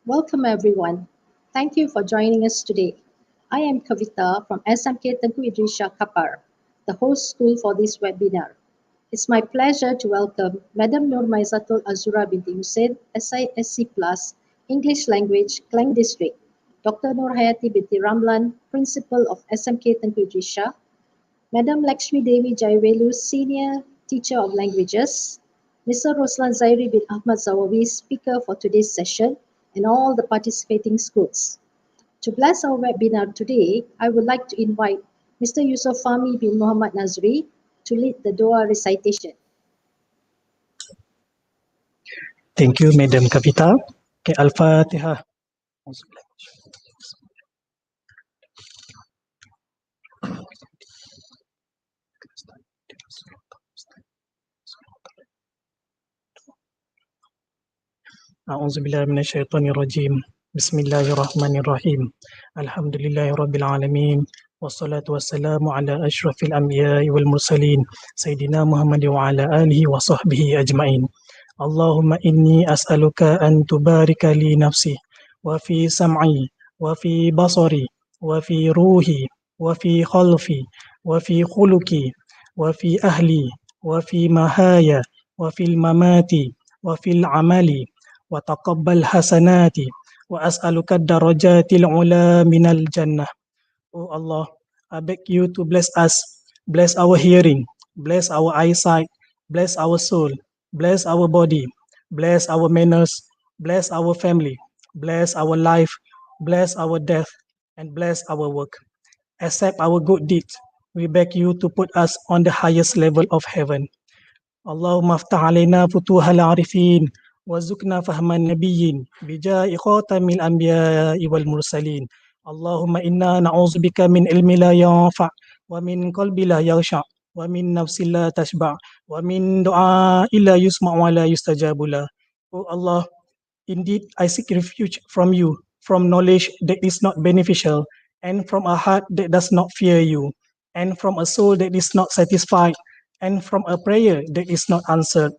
Welcome everyone. Thank you for joining us today. I am Kavita from SMK Tengku Idris Shah, Kapar, the host school for this webinar. It's my pleasure to welcome Madam Nur Maizatul Azura binti Hussein, SISC Plus, English Language, Klang District, Dr. Nur Hayati binti Ramlan, Principal of SMK Tengku Idris Shah, Madam Laxmi Devi Jayavelu, Senior Teacher of Languages, Mr. Roslan Zairi bin Ahmad Zawawi, speaker for today's session, and all the participating schools. To bless our webinar today, I would like to invite Mr. Yusuf Fahmi bin Muhammad Nazri to lead the Dua recitation. Thank you, Madam Kavita. Okay, Al-Fatihah. A'udzubillahi minasyaitonirrajim. Bismillahirrahmanirrahim. Alhamdulillahi rabbil alamin. Wassalatu wassalamu ala asyrafil anbiya'i wal mursalin. Sayyidina Muhammad wa ala alihi wa sahbihi ajma'in. Allahumma inni as'aluka an tubarika li nafsi wa fi sam'i wa fi basari wa fi ruhi wa fi khalfi wa fi khuluki wa fi ahli wa fi mahaya wa fil mamati wa fil amali wa taqabbal hasanati wa as'aluka darajatil ula minal jannah. Oh Allah, I beg you to bless us, bless our hearing, bless our eyesight, bless our soul, bless our body, bless our manners, bless our family, bless our life, bless our death, and bless our work. Accept our good deeds. We beg you to put us on the highest level of heaven. اللهم افتح علينا فتوح العارفين وارزقنا فهم النبيين بجاه خاتم الأنبياء والمرسلين. اللهم إنا نعوذ بك من علم لا ينفع ومن قلب لا يخشع ومن نفس لا تشبع ومن دعاء لا يسمع ولا يستجاب له. Oh Allah, indeed I seek refuge from you, from knowledge that is not beneficial, and from a heart that does not fear you, and from a soul that is not satisfied, and from a prayer that is not answered.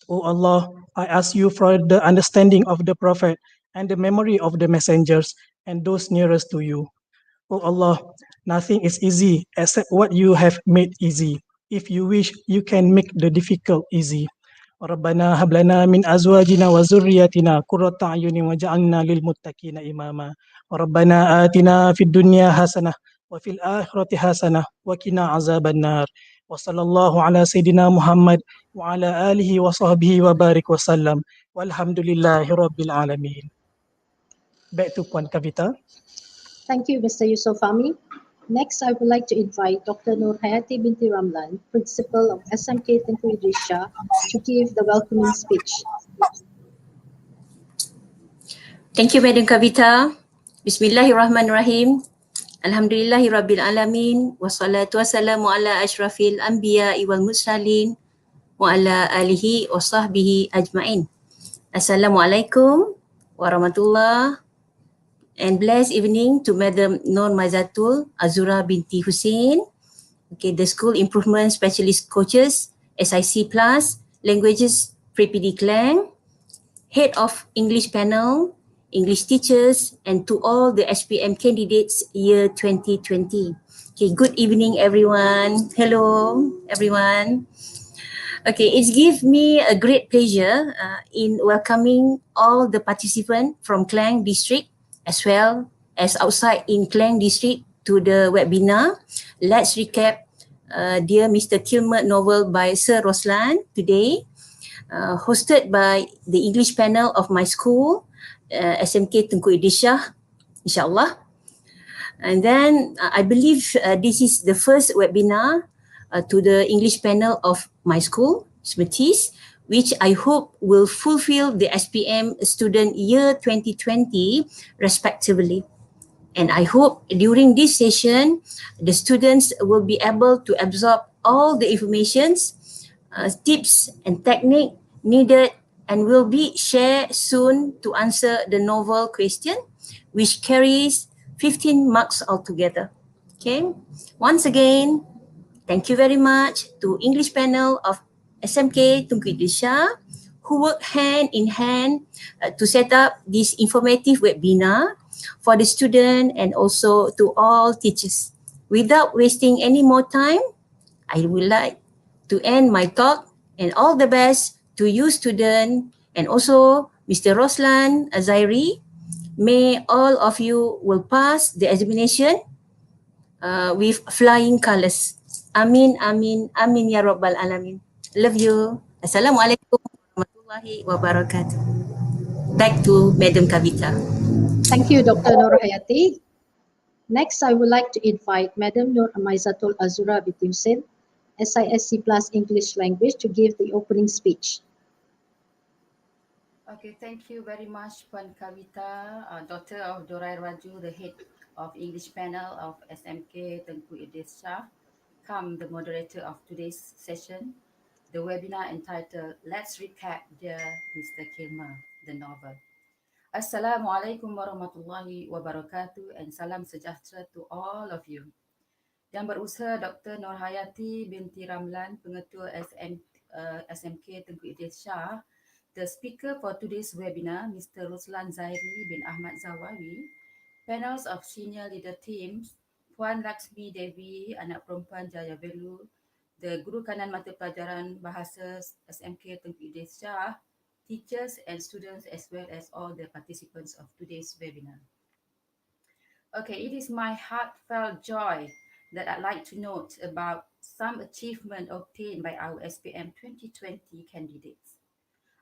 O Allah, I ask you for the understanding of the Prophet and the memory of the messengers and those nearest to you. O Allah, nothing is easy except what you have made easy. If you wish, you can make the difficult easy. ربنا هب لنا من أزواجنا وذرياتنا قرة أعين واجعلنا للمتقين إماما. ربنا آتنا في الدنيا حسنة وفي الآخرة حسنة وقنا عذاب النار. وصلى الله على سيدنا محمد وعلى آله وصحبه وبارك وسلم والحمد لله رب العالمين. Back to Puan Kavita. Thank you, Mr. Yusuf Fahmi. Next, I would like to invite Dr. Nur Hayati binti Ramlan, Principal of SMK Tengku Idris Shah, to give the welcoming speech. Thank you, Madam Kavita. Bismillahirrahmanirrahim. Alhamdulillahi Rabbil Alamin. Wassalatu wassalamu ala ashrafil anbiya'i wal mursalin wa ala alihi wa sahbihi ajma'in. Assalamualaikum warahmatullahi and blessed evening to Madam Nur Mazatul Azura binti Hussein, the School Improvement Specialist Coaches, SIC Plus, Languages Pre-PD Clang, Head of English Panel, English teachers, and to all the SPM candidates year 2020. Good evening everyone. Hello everyone. It gives me a great pleasure in welcoming all the participants from Klang District as well as outside in Klang District to the webinar. Let's recap Dear Mr Kilmer novel by Sir Roslan today, hosted by the English panel of my school, SMK Tengku Idris Shah, insyaAllah. And then I believe this is the first webinar to the English panel of my school, Smetis, which I hope will fulfill the SPM student year 2020 respectively. And I hope during this session, the students will be able to absorb all the informations, tips and technique needed and will be shared soon to answer the novel question, which carries 15 marks altogether. Once again, thank you very much to English panel of SMK Tengku Idris Shah, who work hand in hand to set up this informative webinar for the student and also to all teachers. Without wasting any more time, I would like to end my talk and all the best to you student and also Mr. Roslan Zairi. May all of you will pass the examination with flying colors. Amin, amin, amin ya rabbal alamin. Love you. Assalamualaikum warahmatullahi wabarakatuh. Back to Madam Kavita. Thank you, Dr. Nur Hayati. Next, I would like to invite Madam Nur Amaizatul Azura Bitusin, SISC Plus English Language, to give the opening speech. Okay, thank you very much, Puan Kavita, daughter of Dorai Raju, the head of English panel of SMK Tengku Idris Shah, come the moderator of today's session, the webinar entitled Let's Recap Dear Mr. Kilmer, the novel. Assalamualaikum warahmatullahi wabarakatuh and salam sejahtera to all of you. Yang berusaha Dr. Nurhayati binti Ramlan, Pengetua SMK Tengku Idris Shah, the speaker for today's webinar, Mr. Roslan Zairi bin Ahmad Zawawi, panels of senior leader teams, Puan Laxmi Devi, anak perempuan Jaya Velu, the Guru Kanan Mata Pelajaran Bahasa SMK Tengku Idris Shah, teachers and students as well as all the participants of today's webinar. Okay, it is my heartfelt joy that I'd like to note about some achievement obtained by our SPM 2020 candidates.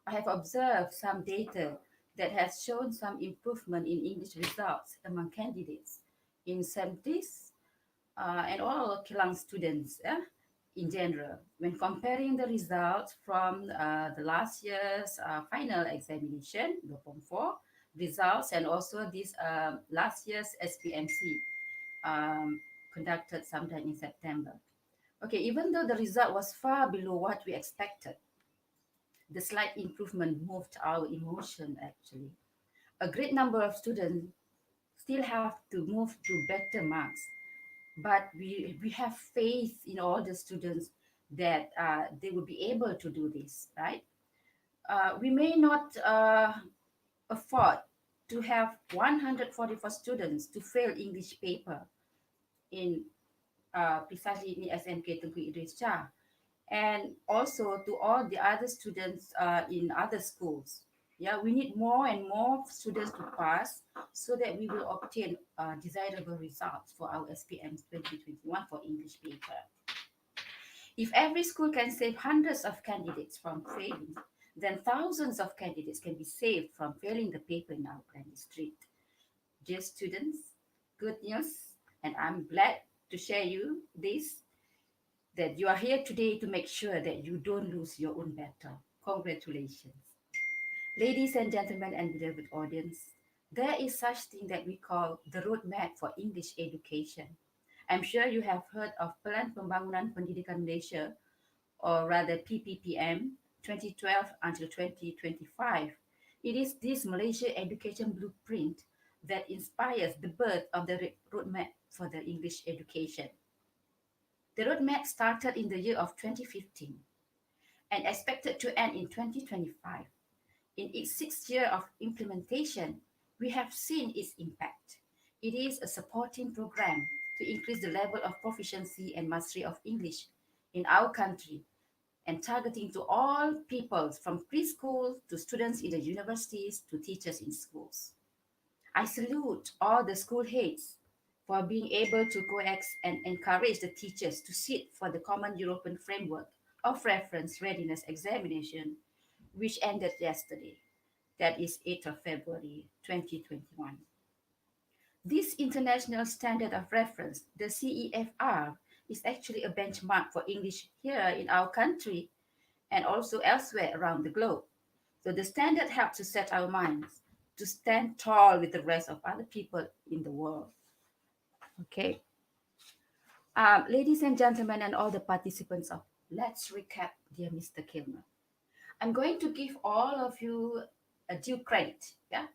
I have observed some data that has shown some improvement in English results among candidates in SEMTIS and all Kelang students in general. When comparing the results from the last year's final examination, the Form 4 results, and also this last year's SPMC conducted sometime in September. Okay, even though the result was far below what we expected, the slight improvement moved our emotion actually. A great number of students still have to move to better marks, but we have faith in all the students that they will be able to do this, right? We may not afford to have 144 students to fail English paper in precisely in SMK Tengku Idris Shah, and also to all the other students in other schools. Yeah, we need more and more students to pass so that we will obtain desirable results for our SPM 2021 for English paper. If every school can save hundreds of candidates from failing, then thousands of candidates can be saved from failing the paper in our Granny Street. Dear students, good news, and I'm glad to share you this, that you are here today to make sure that you don't lose your own battle. Congratulations. Ladies and gentlemen and beloved audience, there is such thing that we call the roadmap for English education. I'm sure you have heard of Plan Pembangunan Pendidikan Malaysia, or rather PPPM, 2012 until 2025. It is this Malaysia education blueprint that inspires the birth of the roadmap for the English education. The roadmap started in the year of 2015 and expected to end in 2025. In its 6th year of implementation, we have seen its impact. It is a supporting program to increase the level of proficiency and mastery of English in our country and targeting to all peoples from preschool to students in the universities to teachers in schools. I salute all the school heads for being able to coax and encourage the teachers to sit for the Common European Framework of Reference Readiness Examination, which ended yesterday. That is 8th of February 2021. This international standard of reference, the CEFR, is actually a benchmark for English here in our country and also elsewhere around the globe. So the standard helps to set our minds to stand tall with the rest of other people in the world. Okay. Ladies and gentlemen and all the participants of Let's Recap Dear Mr. Kilmer. I'm going to give all of you a due credit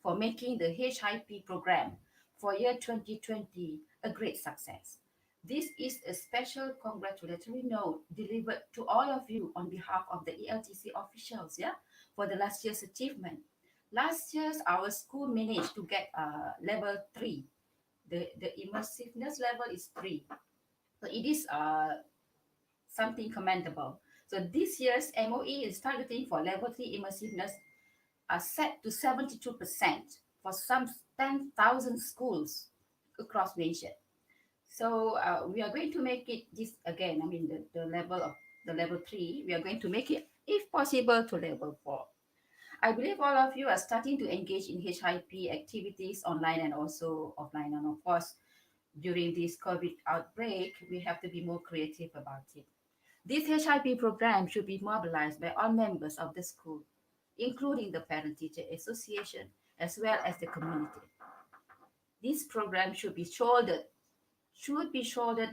for making the HIP program for year 2020 a great success. This is a special congratulatory note delivered to all of you on behalf of the ELTC officials for the last year's achievement. Last year, our school managed to get level 3. The immersiveness level is 3. So it is something commendable. So this year's MOE is targeting for level 3 immersiveness set to 72% for some 10,000 schools across nation. So we are going to make it this again. I mean the level of the level 3. We are going to make it, if possible, to level 4. I believe all of you are starting to engage in HIP activities online and also offline. And of course, During this COVID outbreak, we have to be more creative about it. This HIP program should be mobilized by all members of the school, including the Parent-Teacher Association, as well as the community. This program should be shouldered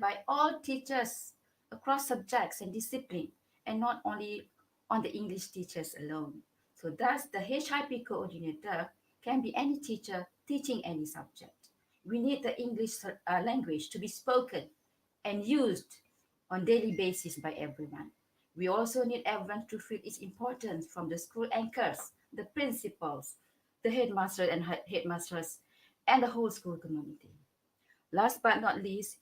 by all teachers across subjects and discipline, and not only on the English teachers alone. So thus, the HIP coordinator can be any teacher teaching any subject. We need the English language to be spoken and used on daily basis by everyone. We also need everyone to feel its importance, from the school anchors, the principals, the headmaster and headmasters, and the whole school community. Last but not least,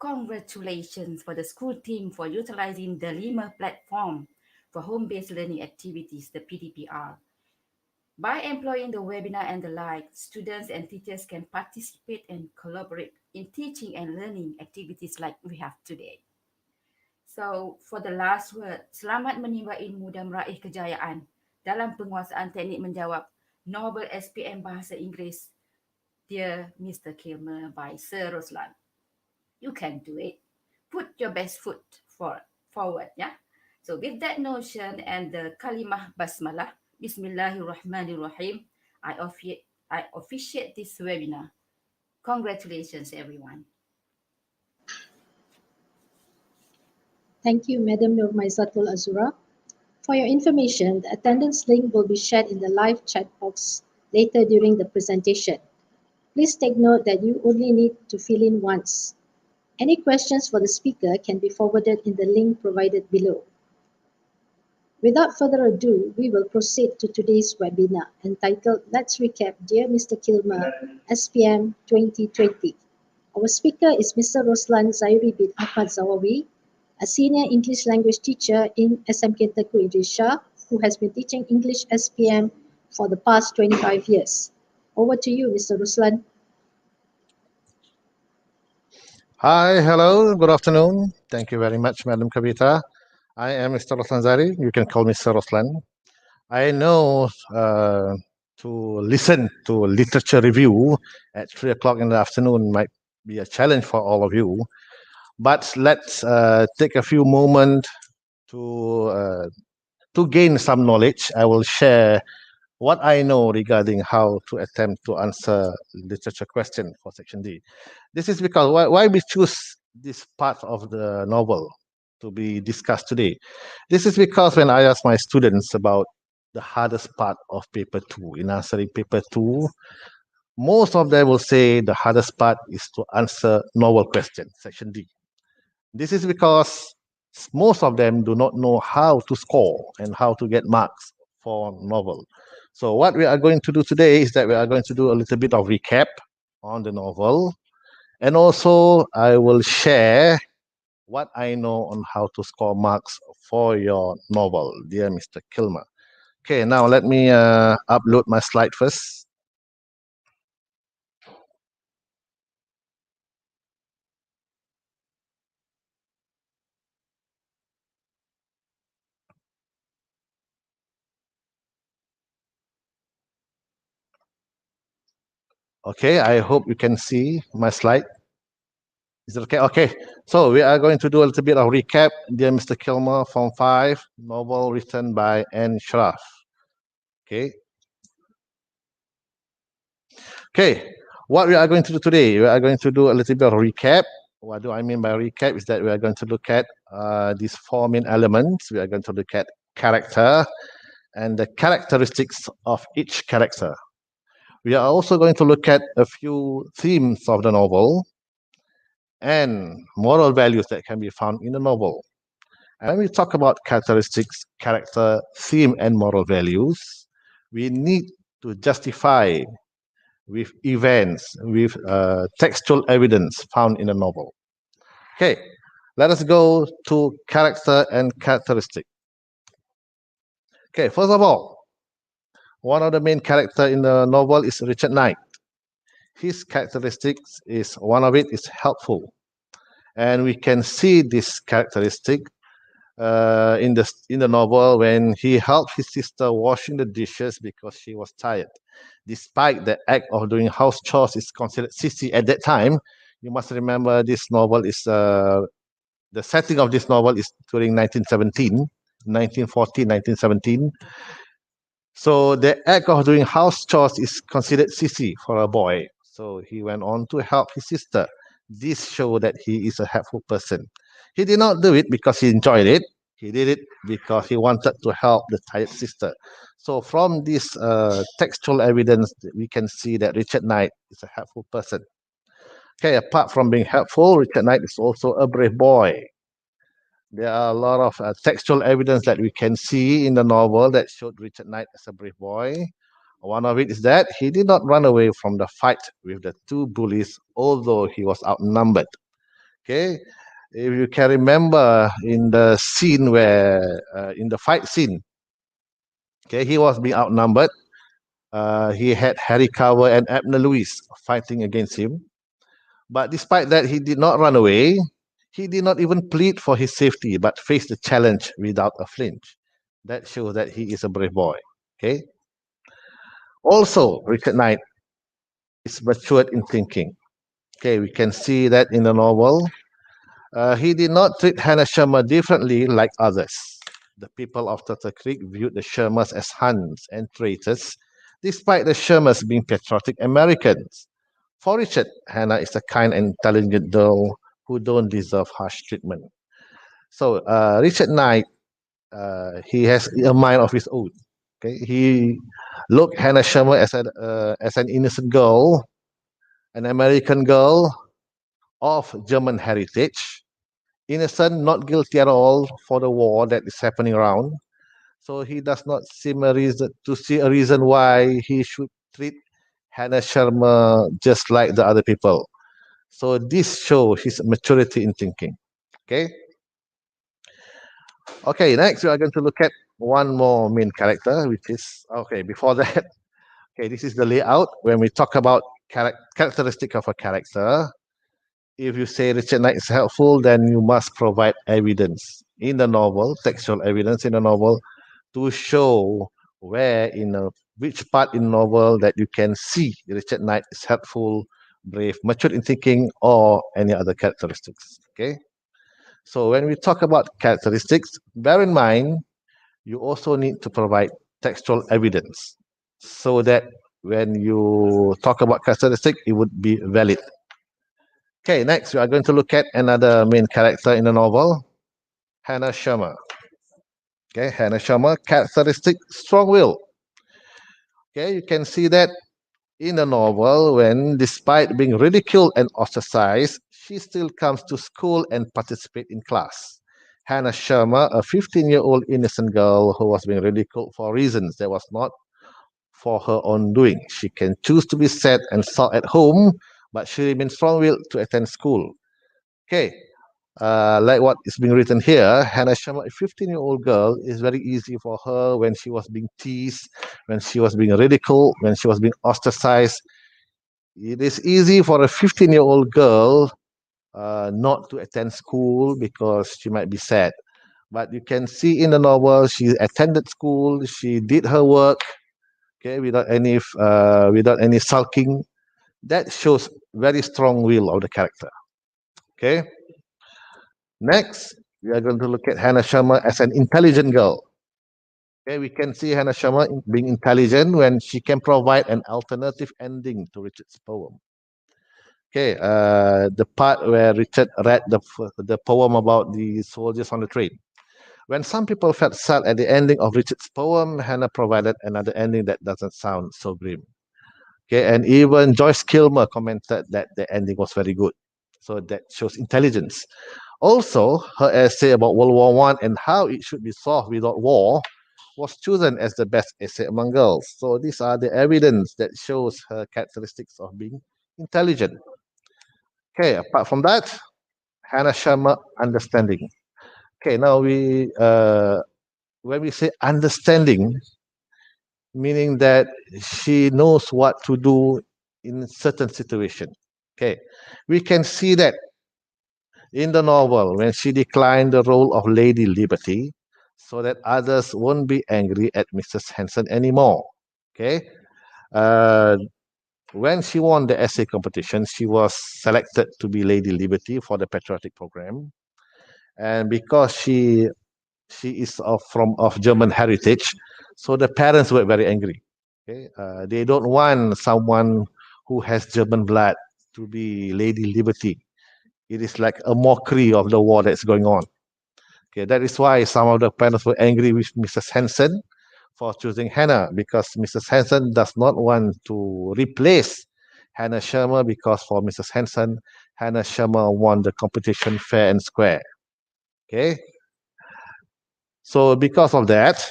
congratulations for the school team for utilizing the Lima platform for home-based learning activities, the PDPR. By employing the webinar and the like, students and teachers can participate and collaborate in teaching and learning activities like we have today. So, for the last word, selamat menimba ilmu dan meraih kejayaan dalam penguasaan teknik menjawab Novel SPM Bahasa Inggeris Dear Mr Kilmer by Sir Roslan. You can do it. Put your best foot forward, yeah? So with that notion and the kalimah basmalah, Bismillahirrahmanirrahim, I officiate this webinar. Congratulations, everyone. Thank you, Madam Nur Maizatul Azura. For your information, the attendance link will be shared in the live chat box later during the presentation. Please take note that you only need to fill in once. Any questions for the speaker can be forwarded in the link provided below. Without further ado, we will proceed to today's webinar entitled Let's Recap Dear Mr. Kilmer, SPM 2020. Our speaker is Mr. Roslan Zairi bin Ahmad Zawawi, a senior English language teacher in SMK Tengku Idris Shah, who has been teaching English SPM for the past 25 years. Over to you, Mr. Roslan. Hi, hello, good afternoon. Thank you very much, Madam Kavita. I am Mr. Roslan Zairi. You can call me Sir Roslan. I know to listen to literature review at 3 o'clock in the afternoon might be a challenge for all of you, but let's take a few moments to gain some knowledge. I will share what I know regarding how to attempt to answer literature question for section D. This is because why we choose this part of the novel to be discussed today. This is because when I ask my students about the hardest part of paper 2, in answering paper 2, most of them will say the hardest part is to answer novel question, section D. This is because most of them do not know how to score and how to get marks for novel. So what we are going to do today is that we are going to do a little bit of recap on the novel. And also I will share what I know on how to score marks for your novel, Dear Mr. Kilmer. Okay, now let me upload my slide first. Okay, I hope you can see my slide. Is it okay? Okay, so we are going to do a little bit of recap. Dear Mr. Kilmer, Form 5, novel written by N. Sharaf. Okay. Okay, what we are going to do today, we are going to do a little bit of recap. What do I mean by recap is that we are going to look at these 4 main elements. We are going to look at character and the characteristics of each character. We are also going to look at a few themes of the novel and moral values that can be found in the novel. And when we talk about characteristics, character, theme, and moral values, we need to justify with events, with textual evidence found in the novel. Okay, let us go to character and characteristic. Okay, first of all, one of the main character in the novel is Richard Knight. His characteristics is, one of it is helpful. And we can see this characteristic in the novel when he helped his sister washing the dishes because she was tired. Despite the act of doing house chores is considered sissy at that time, You must remember this novel is the setting of this novel is during 1917, 1914, 1917. So the act of doing house chores is considered sissy for a boy. So he went on to help his sister. This shows that he is a helpful person. He did not do it because he enjoyed it. He did it because he wanted to help the tired sister. So from this textual evidence, we can see that Richard Knight is a helpful person. Okay, apart from being helpful, Richard Knight is also a brave boy. There are a lot of textual evidence that we can see in the novel that showed Richard Knight as a brave boy. One of it is that he did not run away from the fight with the two bullies, although he was outnumbered. Okay, if you can remember in the scene where, in the fight scene, okay, he was being outnumbered. He had Harry Carver and Abner Lewis fighting against him. But despite that, he did not run away. He did not even plead for his safety, but faced the challenge without a flinch. That shows that he is a brave boy. Okay. Also, Richard Knight is matured in thinking. Okay, we can see that in the novel. He did not treat Hannah Sherman differently like others. The people of Turtle Creek viewed the Shermans as Huns and traitors, despite the Shermans being patriotic Americans. For Richard, Hannah is a kind and intelligent girl who don't deserve harsh treatment. So Richard Knight, he has a mind of his own. Okay, he looked Hannah Sherman as an innocent girl, an American girl of German heritage, innocent, not guilty at all for the war that is happening around. So he does not seem a reason to see a reason why he should treat Hannah Sharma just like the other people. So this shows his maturity in thinking. Okay. Okay. Next, we are going to look at one more main character, which is okay. Before that, okay, this is the layout. When we talk about characteristic of a character, if you say Richard Knight is helpful, then you must provide evidence in the novel, textual evidence in the novel, to show where in which part in the novel that you can see Richard Knight is helpful, brave, mature in thinking, or any other characteristics. Okay. So when we talk about characteristics, bear in mind you also need to provide textual evidence so that when you talk about characteristics, it would be valid. Okay, next we are going to look at another main character in the novel, Hannah Sharma. Okay, Hannah Sharma, characteristic, strong will. Okay, you can see that in the novel when, despite being ridiculed and ostracized, she still comes to school and participate in class. Hannah Sharma, a 15-year-old innocent girl who was being ridiculed for reasons that was not for her own doing. She can choose to be sad and sulk at home, but she remains strong-willed to attend school. Okay, like what is being written here, Hannah Sharma, a 15-year-old girl, is very easy for her when she was being teased, when she was being ridiculed, when she was being ostracized. It is easy for a 15-year-old girl not to attend school because she might be sad. But you can see in the novel, she attended school, she did her work, okay, without any sulking. That shows very strong will of the character. Okay. Next, we are going to look at Hannah Sharma as an intelligent girl. Okay, we can see Hannah Sharma being intelligent when she can provide an alternative ending to Richard's poem. Okay, the part where Richard read the poem about the soldiers on the train. When some people felt sad at the ending of Richard's poem, Hannah provided another ending that doesn't sound so grim. Okay, and even Joyce Kilmer commented that the ending was very good. So that shows intelligence. Also, her essay about World War One and how it should be solved without war was chosen as the best essay among girls. So these are the evidence that shows her characteristics of being intelligent. Okay, apart from that, Hannah Sharma understanding. Okay, now when we say understanding, meaning that she knows what to do in certain situation. Okay, we can see that in the novel when she declined the role of Lady Liberty so that others won't be angry at Mrs. Hanson anymore. Okay, uh, when she won the essay competition, she was selected to be Lady Liberty for the patriotic program. And because she is of German heritage, so the parents were very angry. Okay, they don't want someone who has German blood to be Lady Liberty. It is like a mockery of the war that's going on. Okay, that is why some of the parents were angry with Mrs. Hansen for choosing Hannah, because Mrs. Hansen does not want to replace Hannah Shermer, because for Mrs. Hansen, Hannah Shermer won the competition fair and square. Okay, so because of that,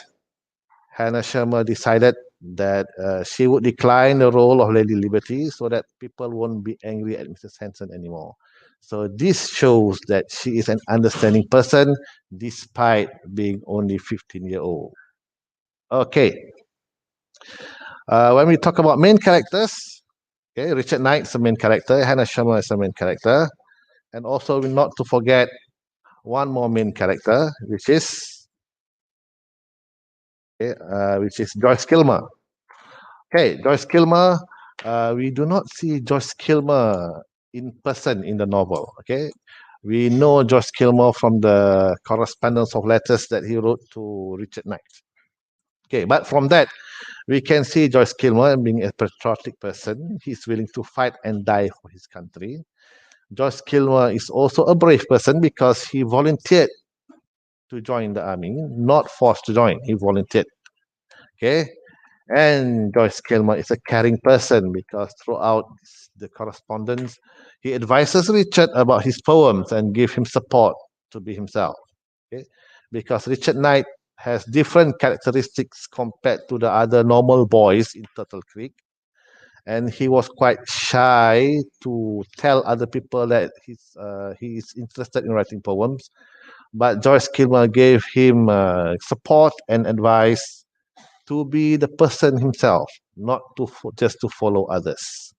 Hannah Shermer decided that she would decline the role of Lady Liberty so that people won't be angry at Mrs. Hansen anymore. So this shows that she is an understanding person despite being only 15-year-old. Okay. When we talk about main characters, okay, Richard Knight's the main character, Hannah Shermer is the main character, and also not to forget one more main character, which is Joyce Kilmer. Okay, Joyce Kilmer. We do not see Joyce Kilmer in person in the novel. Okay, we know Joyce Kilmer from the correspondence of letters that he wrote to Richard Knight. Okay, but from that, we can see Joyce Kilmer being a patriotic person. He's willing to fight and die for his country. Joyce Kilmer is also a brave person because he volunteered to join the army, not forced to join. He volunteered. Okay, and Joyce Kilmer is a caring person because throughout the correspondence, he advises Richard about his poems and give him support to be himself. Okay, because Richard Knight has different characteristics compared to the other normal boys in Turtle Creek, and he was quite shy to tell other people that he is interested in writing poems. But Joyce Kilmer gave him support and advice to be the person himself, not just to follow others.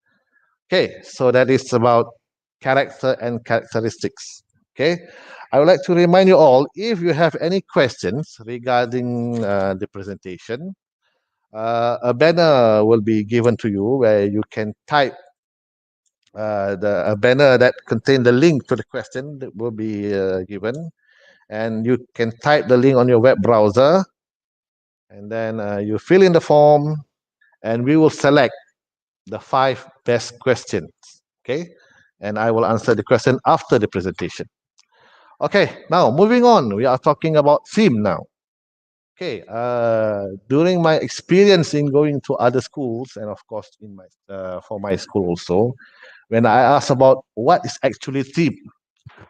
Okay, so that is about character and characteristics. Okay, I would like to remind you all, if you have any questions regarding the presentation, a banner will be given to you where you can type a banner that contain the link to the question that will be given, and you can type the link on your web browser, and then you fill in the form, and we will select the 5 best questions. Okay, and I will answer the question after the presentation. Okay, now moving on, we are talking about theme now. Okay, during my experience in going to other schools, and of course in my for my school also, when I ask about what is actually theme,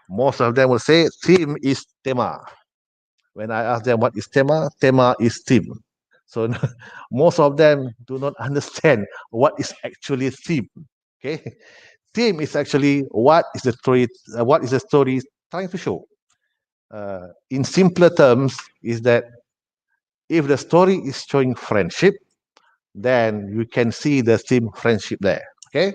most of them will say theme is tema. When I ask them what is tema, tema is theme. So most of them do not understand what is actually theme. Okay, theme is actually what is the story trying to show. In simpler terms, is that if the story is showing friendship, then you can see the theme friendship there. Okay,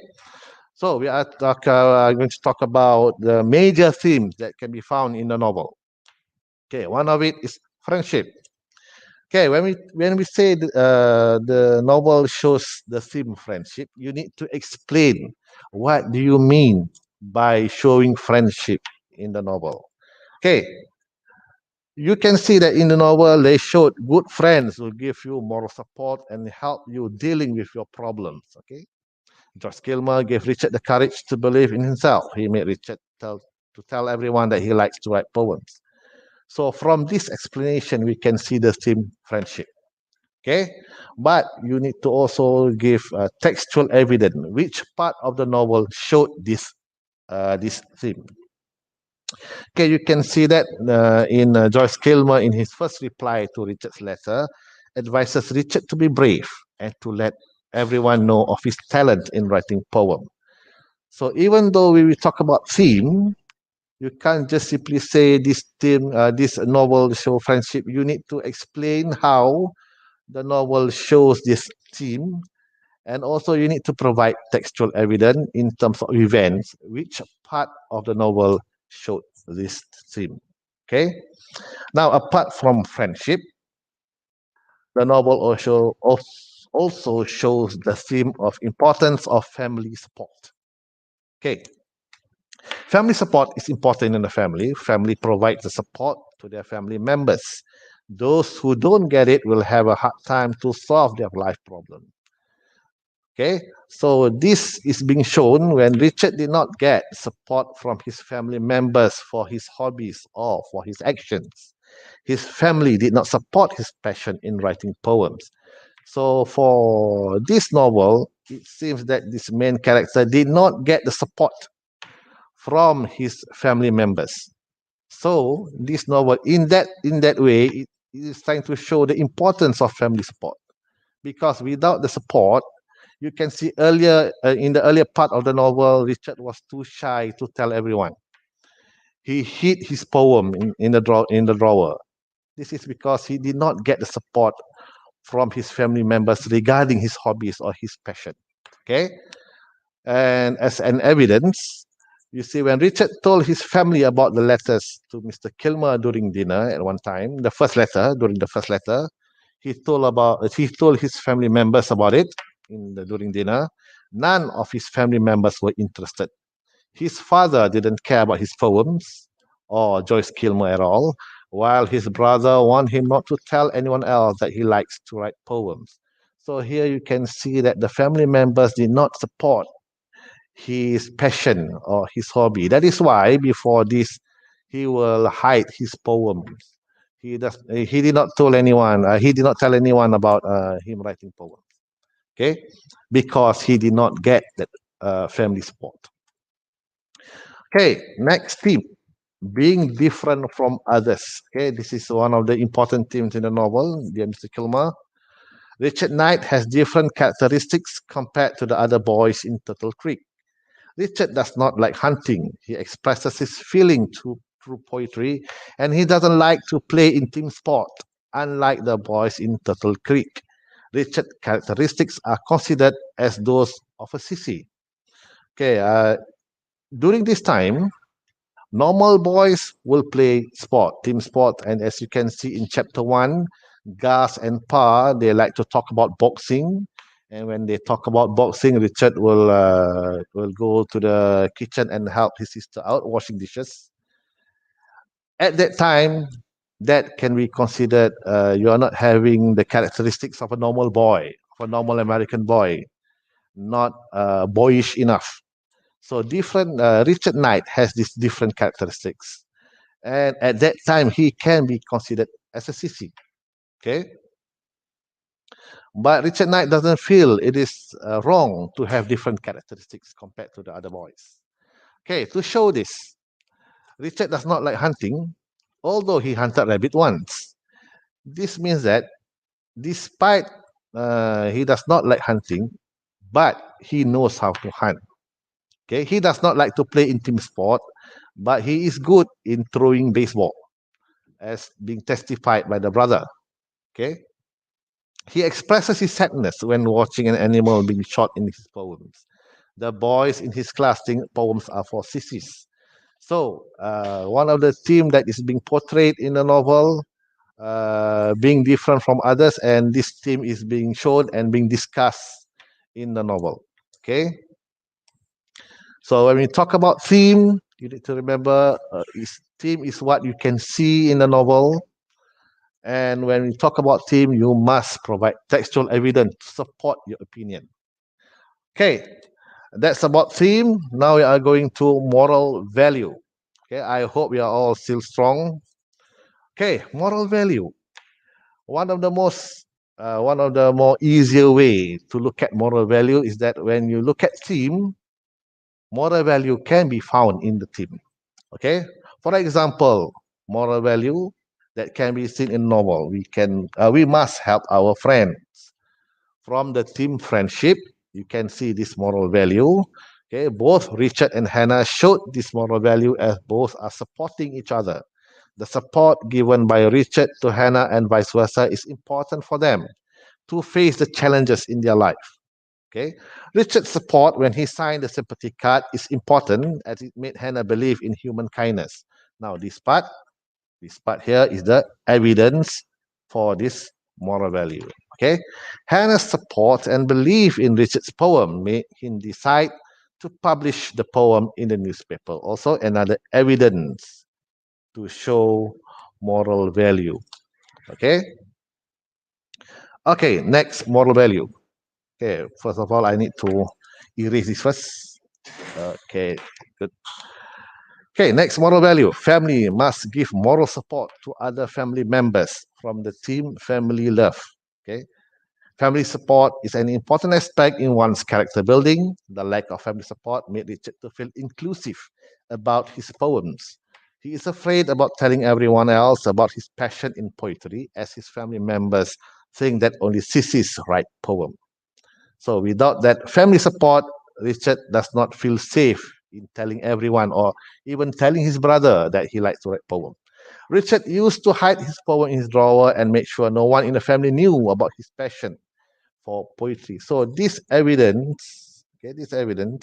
so we are going to talk about the major themes that can be found in the novel. Okay, one of it is friendship. Okay, when we say the novel shows the theme friendship, you need to explain what do you mean by showing friendship in the novel. Okay, you can see that in the novel they showed good friends who give you moral support and help you dealing with your problems. Okay, George Kilmer gave Richard the courage to believe in himself. He made Richard tell everyone that he likes to write poems. So from this explanation, we can see the theme friendship. Okay, but you need to also give textual evidence which part of the novel showed this theme. Okay, you can see that in Joyce Kilmer, in his first reply to Richard's letter, advises Richard to be brave and to let everyone know of his talent in writing poem. So even though we will talk about theme, you can't just simply say this theme, this novel show friendship. You need to explain how the novel shows this theme, and also you need to provide textual evidence in terms of events, which part of the novel showed this theme. Okay, now apart from friendship, the novel also shows the theme of importance of family support. Okay. Family support is important in the family. Family provides the support to their family members. Those who don't get it will have a hard time to solve their life problem. Okay, so this is being shown when Richard did not get support from his family members for his hobbies or for his actions. His family did not support his passion in writing poems. So for this novel, it seems that this main character did not get the support from his family members. So this novel, in that way, it is trying to show the importance of family support. Because without the support, you can see earlier in the earlier part of the novel, Richard was too shy to tell everyone. He hid his poem in the drawer. This is because he did not get the support from his family members regarding his hobbies or his passion. Okay, and as an evidence, you see when Richard told his family about the letters to Mr. Kilmer during dinner at one time, during the first letter, he told his family members about it during dinner. None of his family members were interested. His father didn't care about his poems or Joyce Kilmer at all, while his brother warned him not to tell anyone else that he likes to write poems. So here you can see that the family members did not support his passion or his hobby. That is why before this, he will hide his poems. He did not tell anyone. He did not tell anyone about him writing poems. Okay, because he did not get that family support. Okay, next theme, being different from others. Okay, this is one of the important themes in the novel, Dear Mr. Kilmer. Richard Knight has different characteristics compared to the other boys in Turtle Creek. Richard does not like hunting. He expresses his feeling through poetry, and he doesn't like to play in team sport, unlike the boys in Turtle Creek. Richard's characteristics are considered as those of a sissy. Okay, during this time, normal boys will play sport, team sport, and as you can see in chapter 1, Gus and Pa, they like to talk about boxing. And when they talk about boxing, Richard will go to the kitchen and help his sister out washing dishes. At that time, that can be considered you are not having the characteristics of a normal boy, of a normal American boy, not boyish enough. So different. Richard Knight has these different characteristics, and at that time he can be considered as a sissy. Okay. But Richard Knight doesn't feel it is wrong to have different characteristics compared to the other boys. Okay, to show this, Richard does not like hunting, although he hunted rabbit once. This means that despite he does not like hunting, but he knows how to hunt. Okay, he does not like to play in team sport, but he is good in throwing baseball, as being testified by the brother. Okay, he expresses his sadness when watching an animal being shot in his poems. The boys in his class think poems are for sissies. So, one of the theme that is being portrayed in the novel, being different from others, and this theme is being shown and being discussed in the novel. Okay. So when we talk about theme, you need to remember theme is what you can see in the novel. And when we talk about theme, you must provide textual evidence to support your opinion. Okay, that's about theme. Now we are going to moral value. Okay, I hope we are all still strong. Okay, moral value. One of the more easier way to look at moral value is that when you look at theme, moral value can be found in the theme. Okay, for example, moral value that can be seen in novel. We must help our friends. From the theme friendship, you can see this moral value. Okay, both Richard and Hannah showed this moral value as both are supporting each other. The support given by Richard to Hannah and vice versa is important for them to face the challenges in their life. Okay, Richard's support when he signed the sympathy card is important as it made Hannah believe in human kindness. Now, this part here is the evidence for this moral value. Okay, Hannah's support and belief in Richard's poem made him decide to publish the poem in the newspaper. Also, another evidence to show moral value. Okay. Okay, next moral value. Okay, first of all, I need to erase this first. Okay, good. Okay, next moral value. Family must give moral support to other family members from the team family love. Okay, family support is an important aspect in one's character building. The lack of family support made Richard to feel inclusive about his poems. He is afraid about telling everyone else about his passion in poetry, as his family members think that only sissies write poems. So without that family support, Richard does not feel safe in telling everyone or even telling his brother that he likes to write poems. Richard used to hide his poem in his drawer and make sure no one in the family knew about his passion for poetry. So this evidence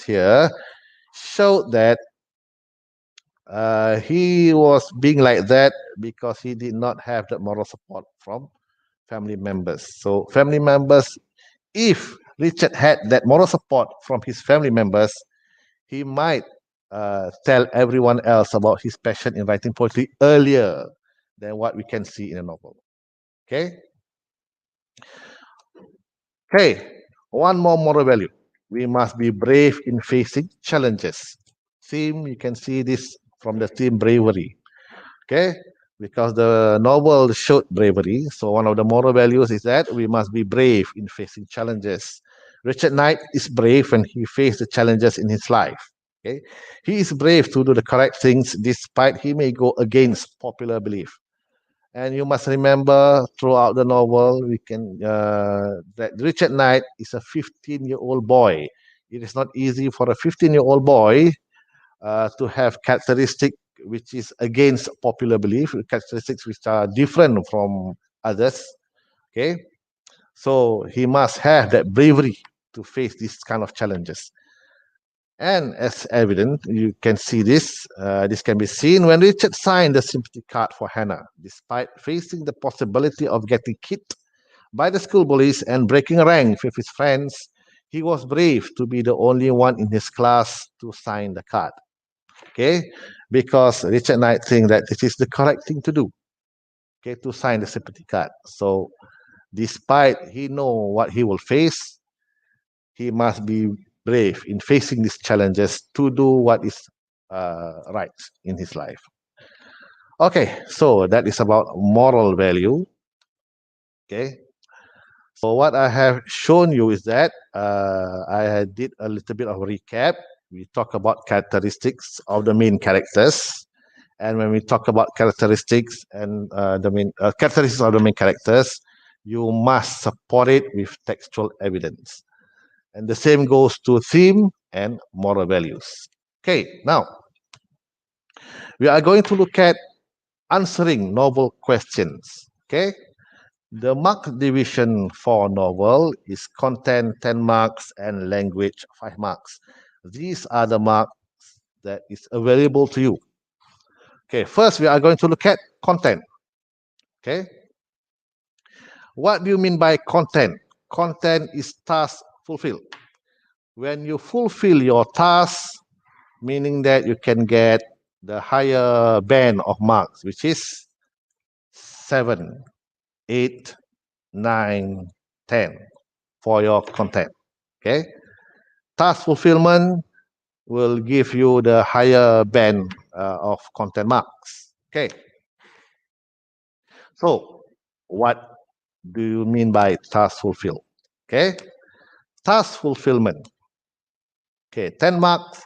here showed that he was being like that because he did not have that moral support from family members. So family members, if Richard had that moral support from his family members, he might tell everyone else about his passion in writing poetry earlier than what we can see in a novel. Okay. Okay. One more moral value. We must be brave in facing challenges. Theme, you can see this from the theme bravery. Okay. Because the novel showed bravery. So one of the moral values is that we must be brave in facing challenges. Richard Knight is brave when he faced the challenges in his life. Okay, he is brave to do the correct things despite he may go against popular belief. And you must remember throughout the novel, we can that Richard Knight is a 15-year-old boy. It is not easy for a 15-year-old boy to have characteristic which is against popular belief, characteristics which are different from others. Okay, so he must have that bravery to face these kind of challenges. And as evident, you can see this. This can be seen when Richard signed the sympathy card for Hannah, despite facing the possibility of getting kicked by the school bullies and breaking rank with his friends. He was brave to be the only one in his class to sign the card. Okay, because Richard Knight think that this is the correct thing to do. Okay, to sign the sympathy card. So, despite he know what he will face, he must be brave in facing these challenges to do what is right in his life. Okay, so that is about moral value. Okay, so what I have shown you is that I did a little bit of recap. We talk about characteristics of the main characters, and when we talk about characteristics and the main characteristics of the main characters, you must support it with textual evidence. And the same goes to theme and moral values. Okay, now we are going to look at answering novel questions. Okay, the mark division for novel is content 10 marks and language 5 marks. These are the marks that is available to you. Okay, first we are going to look at content. Okay, what do you mean by content? Content is task fulfilled. When you fulfill your task, meaning that you can get the higher band of marks, which is 7, 8, 9, 10 for your content. Okay. Task fulfillment will give you the higher band of content marks. Okay. So, what do you mean by task fulfill? Okay. Task fulfillment. Okay. 10 marks,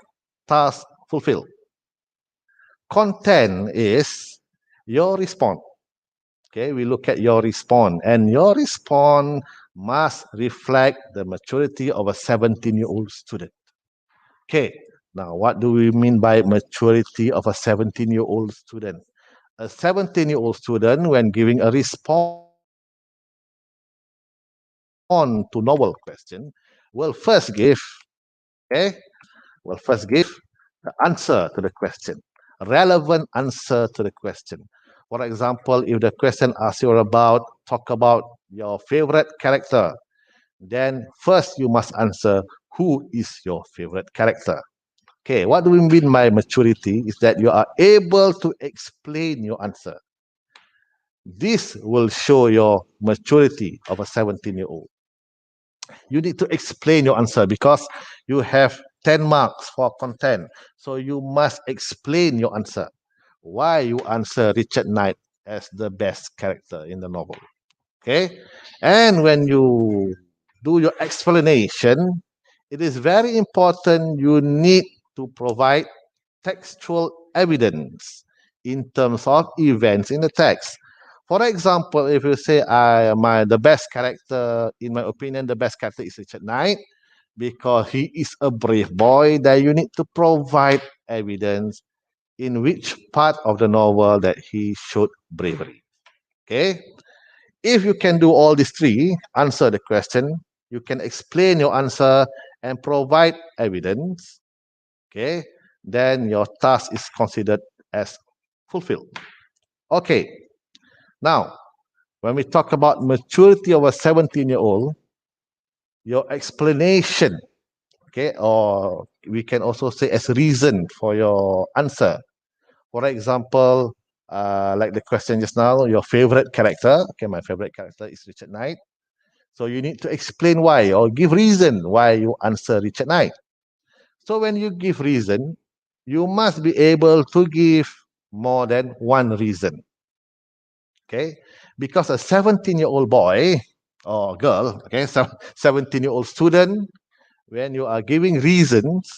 task fulfill. Content is your response. Okay, we look at your response, and your response must reflect the maturity of a 17-year-old student. Okay, now what do we mean by maturity of a 17-year-old student? A 17-year-old student, when giving a response to novel question, will first give, okay, will first give the answer to the question, relevant answer to the question. For example, if the question asks you about, talk about your favorite character, then first you must answer who is your favorite character. Okay, what do we mean by maturity is that you are able to explain your answer. This will show your maturity of a 17-year-old. You need to explain your answer because you have 10 marks for content. So you must explain your answer. Why you answer Richard Knight as the best character in the novel. Okay? And when you do your explanation, it is very important you need to provide textual evidence in terms of events in the text. For example, if you say the best character, in my opinion, the best character is Richard Knight because he is a brave boy, then you need to provide evidence in which part of the novel that he showed bravery. Okay? If you can do all these three, answer the question, you can explain your answer and provide evidence, okay, then your task is considered as fulfilled. Okay, now, when we talk about maturity of a 17-year-old, your explanation, okay, or we can also say as reason for your answer. For example, like the question just now, your favorite character. Okay, my favorite character is Richard Knight. So you need to explain why or give reason why you answer Richard Knight. So when you give reason, you must be able to give more than one reason. Okay? Because a 17-year-old boy or girl, okay, 17-year-old student, when you are giving reasons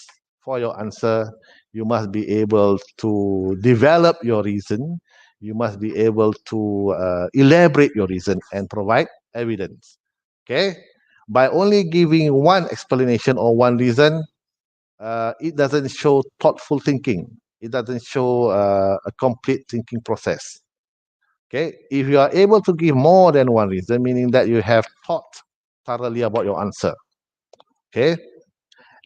for your answer, you must be able to develop your reason. You must be able to elaborate your reason and provide evidence. Okay? By only giving one explanation or one reason, it doesn't show thoughtful thinking. It doesn't show a complete thinking process. Okay, if you are able to give more than one reason, meaning that you have thought thoroughly about your answer, okay,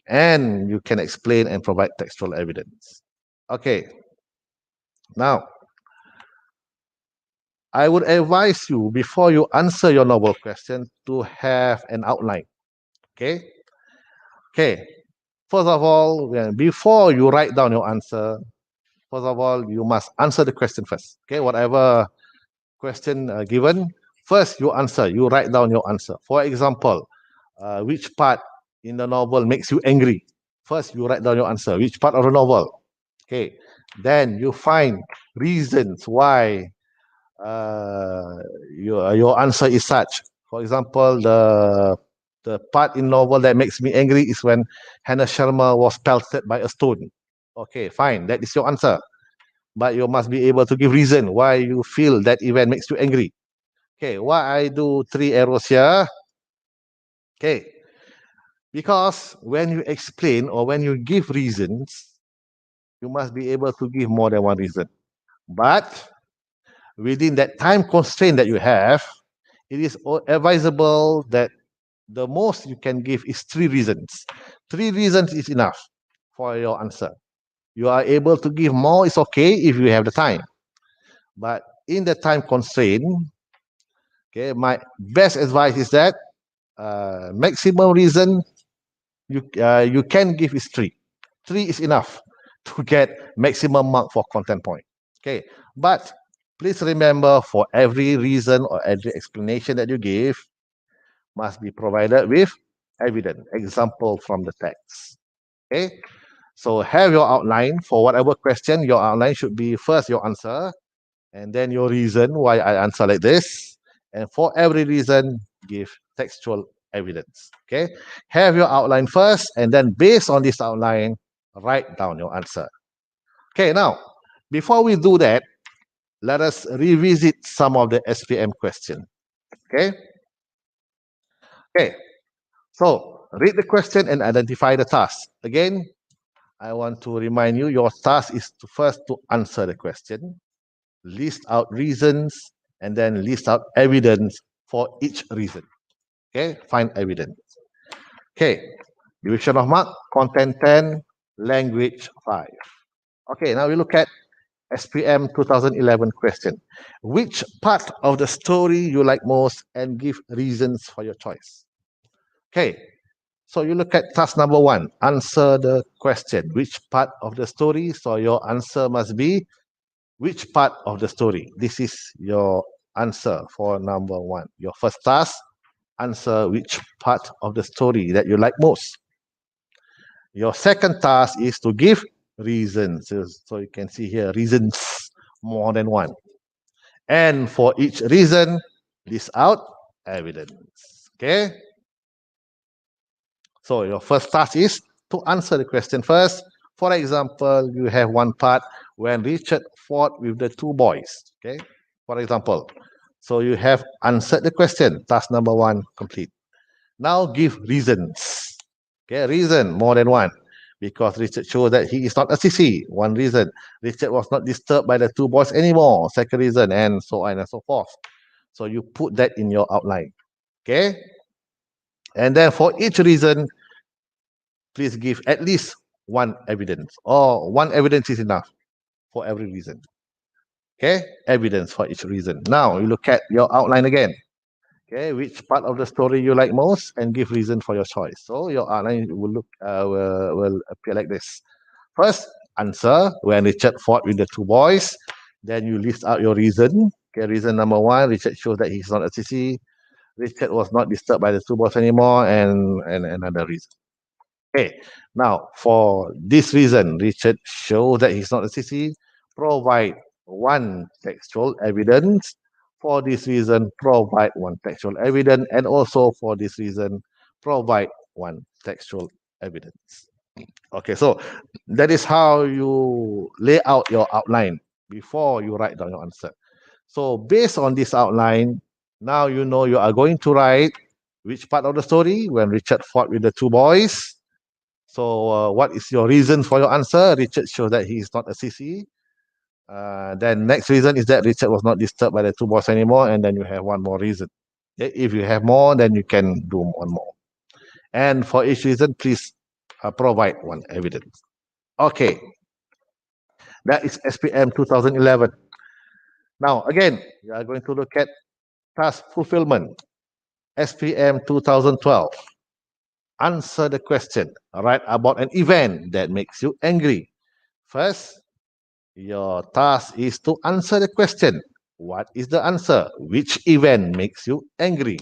and you can explain and provide textual evidence. Okay, now I would advise you before you answer your novel question to have an outline. Okay, okay. First of all, before you write down your answer, first of all, you must answer the question first. Okay, whatever question given, first you answer, you write down your answer. For example, which part in the novel makes you angry? First, you write down your answer. Which part of the novel? Okay, then you find reasons why your answer is such. For example, the part in novel that makes me angry is when Hannah Sharma was pelted by a stone. Okay, fine, that is your answer. But you must be able to give reason why you feel that event makes you angry. Okay, why I do 3 arrows here? Okay, because when you explain or when you give reasons, you must be able to give more than one reason. But within that time constraint that you have, it is advisable that the most you can give is 3 reasons. 3 reasons is enough for your answer. You are able to give more, it's okay if you have the time. But in the time constraint, okay, my best advice is that maximum reason you can give is 3. 3 is enough to get maximum mark for content point. Okay, but please remember for every reason or every explanation that you give must be provided with evidence, example from the text. Okay, so have your outline for whatever question. Your outline should be first your answer, and then your reason why I answer like this. And for every reason, give textual evidence. Okay, have your outline first, and then based on this outline, write down your answer. Okay, now before we do that, let us revisit some of the SPM question. Okay, okay. So read the question and identify the task. Again, I want to remind you, your task is to first to answer the question, list out reasons, and then list out evidence for each reason. Okay, find evidence. Okay, division of mark, content 10, language 5. Okay, now we look at SPM 2011 question. Which part of the story you like most and give reasons for your choice? Okay, so you look at task number 1. Answer the question. Which part of the story? So your answer must be which part of the story. This is your answer for number 1. Your first task, answer which part of the story that you like most. Your second task is to give reasons. So you can see here reasons, more than one. And for each reason, list out evidence. Okay. So your first task is to answer the question first. For example, you have one part when Richard fought with the two boys. Okay. For example, so you have answered the question. Task number 1 complete. Now give reasons. Okay, reason more than one. Because Richard showed that he is not a CC. One reason. Richard was not disturbed by the two boys anymore. Second reason, and so on and so forth. So you put that in your outline. Okay. And then for each reason, please give at least one evidence, or one evidence is enough for every reason. Okay, evidence for each reason. Now you look at your outline again. Okay, which part of the story you like most and give reason for your choice. So your outline will appear like this. First, answer when Richard fought with the two boys. Then you list out your reason. Okay, reason number 1, Richard shows that he's not a CC. Richard was not disturbed by the two boys anymore, and another reason. Okay, now for this reason, Richard shows that he's not a CC. Provide one textual evidence. For this reason, provide one textual evidence, and also for this reason, provide one textual evidence. Okay, so that is how you lay out your outline before you write down your answer. So based on this outline, now you know you are going to write which part of the story when Richard fought with the two boys. So what is your reason for your answer? Richard shows that he is not a CC. Then next reason is that Richard was not disturbed by the two boys anymore, and then you have one more reason. Okay? If you have more, then you can do one more. And for each reason, please provide one evidence. Okay, that is SPM 2011. Now again, we are going to look at task fulfillment. SPM 2012. Answer the question. Write about an event that makes you angry. First, your task is to answer the question. What is the answer? Which event makes you angry?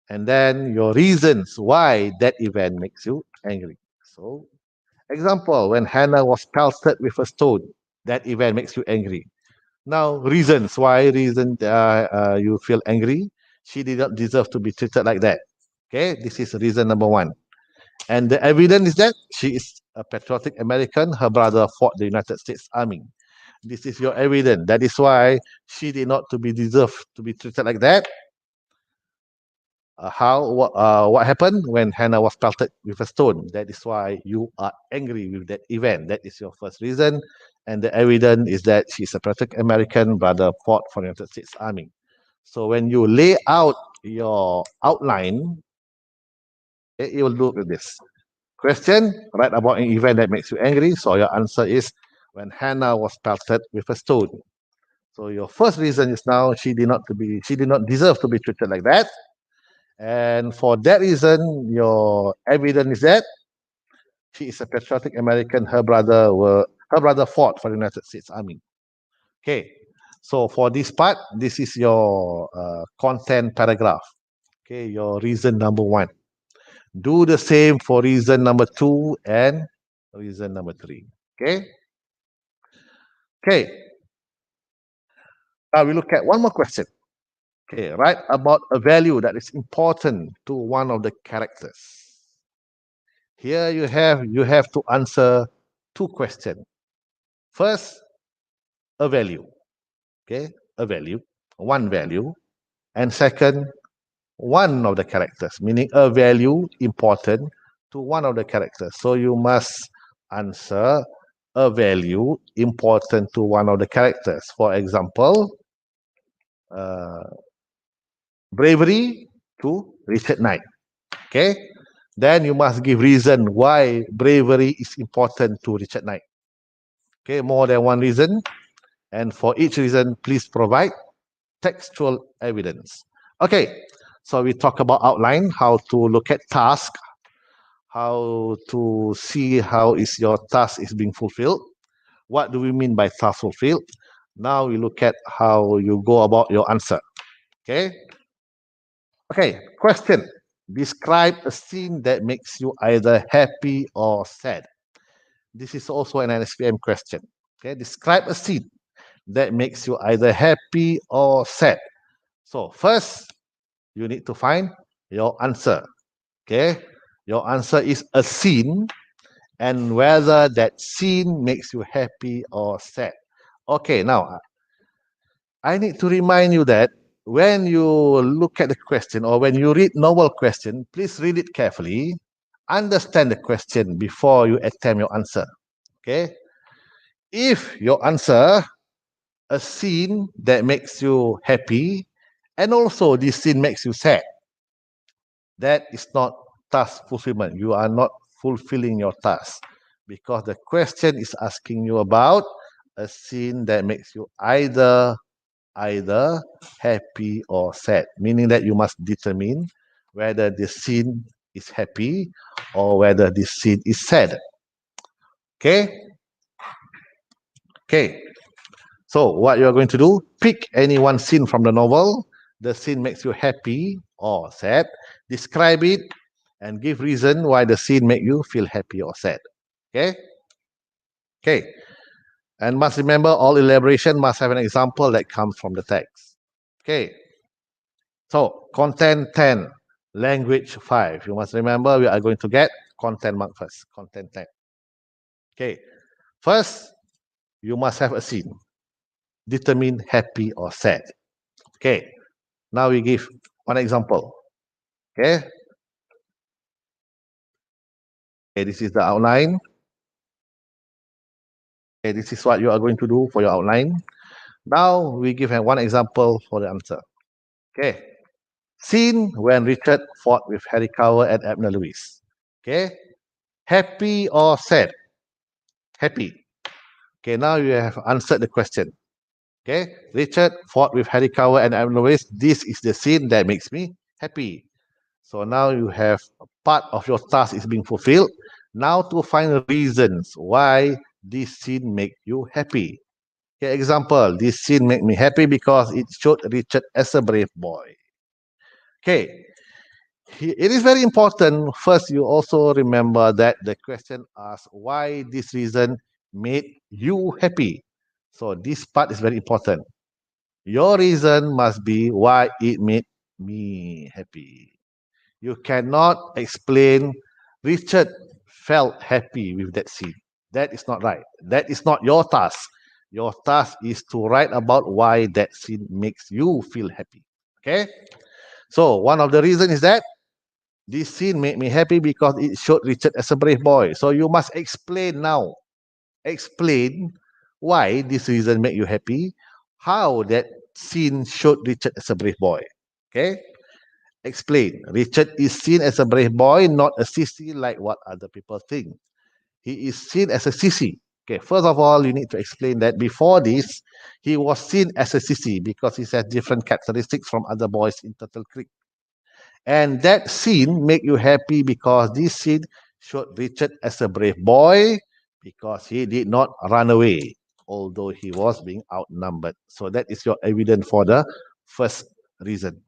And then your reasons why that event makes you angry. So, example, when Hannah was pelted with a stone, that event makes you angry. Now, reasons why you feel angry. She did not deserve to be treated like that. Okay, this is reason number 1. And the evidence is that she is a patriotic American. Her brother fought the United States Army. This is your evidence. That is why she did not to be deserved to be treated like that. What happened when Hannah was pelted with a stone? That is why you are angry with that event. That is your first reason. And the evidence is that she's a patriotic American. Brother fought for the United States Army. So when you lay out your outline, it will look like this. Question, write about an event that makes you angry. So your answer is when Hannah was pelted with a stone. So your first reason is now she did not deserve to be treated like that. And for that reason, your evidence is that she is a patriotic American. Her brother fought for the United States Army. Okay. So for this part, this is your content paragraph. Okay, your reason number 1. Do the same for reason number 2 and reason number 3. Okay. Okay. Now we look at one more question. Okay, write about a value that is important to one of the characters. Here you have to answer 2 questions. First, a value. Okay, a value, one value. And second, one of the characters, meaning a value important to one of the characters. So you must answer a value important to one of the characters. For example, bravery to Richard Knight. Okay, then you must give reason why bravery is important to Richard Knight. Okay, more than one reason. And for each reason, please provide textual evidence. Okay, so we talk about outline, how to look at task, how to see how is your task is being fulfilled. What do we mean by task fulfilled? Now we look at how you go about your answer. Okay. Okay. Question. Describe a scene that makes you either happy or sad. This is also an SPM question. Okay. Describe a scene that makes you either happy or sad. So first, you need to find your answer. Okay. Your answer is a scene and whether that scene makes you happy or sad. Okay, now I need to remind you that when you look at the question or when you read novel question, please read it carefully, understand the question before you attempt your answer. Okay? If your answer a scene that makes you happy and also this scene makes you sad, that is not task fulfillment. You are not fulfilling your task because the question is asking you about a scene that makes you either happy or sad, meaning that you must determine whether the scene is happy or whether the scene is sad. Okay? Okay. So what you are going to do, pick any one scene from the novel. The scene makes you happy or sad. Describe it and give reason why the scene make you feel happy or sad. Okay? Okay. And must remember all elaboration must have an example that comes from the text. Okay. So content 10, language 5. You must remember we are going to get content mark first. Content 10. Okay. First, you must have a scene. Determine happy or sad. Okay. Now we give one example. Okay. Okay, this is the outline. Okay, this is what you are going to do for your outline. Now we give one example for the answer. Okay. Scene when Richard fought with Harry Cower and Abner Lewis. Okay. Happy or sad? Happy. Okay, now you have answered the question. Okay, Richard fought with Harry Cower and Abner Lewis. This is the scene that makes me happy. So now you have part of your task is being fulfilled. Now to find reasons why this scene make you happy. Okay, example, this scene make me happy because it showed Richard as a brave boy. Okay, it is very important. First, you also remember that the question asks why this reason made you happy. So this part is very important. Your reason must be why it made me happy. You cannot explain Richard felt happy with that scene. That is not right. That is not your task. Your task is to write about why that scene makes you feel happy. Okay? So one of the reasons is that this scene made me happy because it showed Richard as a brave boy. So you must explain now. Explain why this reason make you happy, how that scene showed Richard as a brave boy. Okay? Explain. Richard is seen as a brave boy, not a sissy like what other people think. He is seen as a sissy. Okay, first of all, you need to explain that before this, he was seen as a sissy because he has different characteristics from other boys in Turtle Creek. And that scene make you happy because this scene showed Richard as a brave boy because he did not run away, although he was being outnumbered. So that is your evidence for the first reason.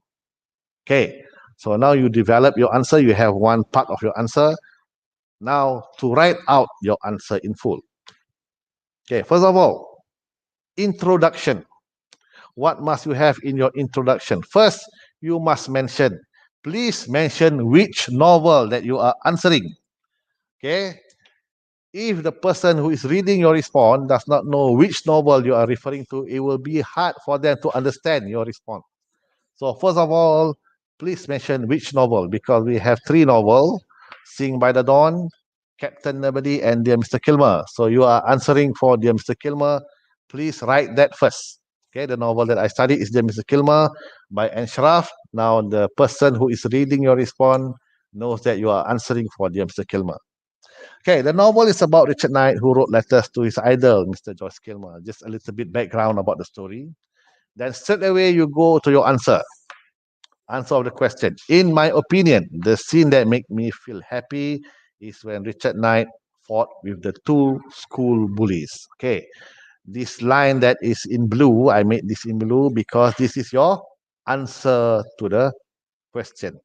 Okay, so now you develop your answer. You have one part of your answer. Now to write out your answer in full. Okay, first of all, introduction. What must you have in your introduction? First, you must mention, please mention which novel that you are answering. Okay, if the person who is reading your response does not know which novel you are referring to, it will be hard for them to understand your response. So first of all, please mention which novel because we have 3 novels, Sing by the Dawn, Captain Nobody, and Dear Mr. Kilmer. So you are answering for Dear Mr. Kilmer. Please write that first. Okay, the novel that I studied is Dear Mr. Kilmer by Anshraf. Now the person who is reading your response knows that you are answering for Dear Mr. Kilmer. Okay, the novel is about Richard Knight who wrote letters to his idol, Mr. Joyce Kilmer. Just a little bit background about the story. Then straight away you go to your answer. Answer of the question. In my opinion, the scene that make me feel happy is when Richard Knight fought with the two school bullies. Okay, this line that is in blue, I made this in blue because this is your answer to the question.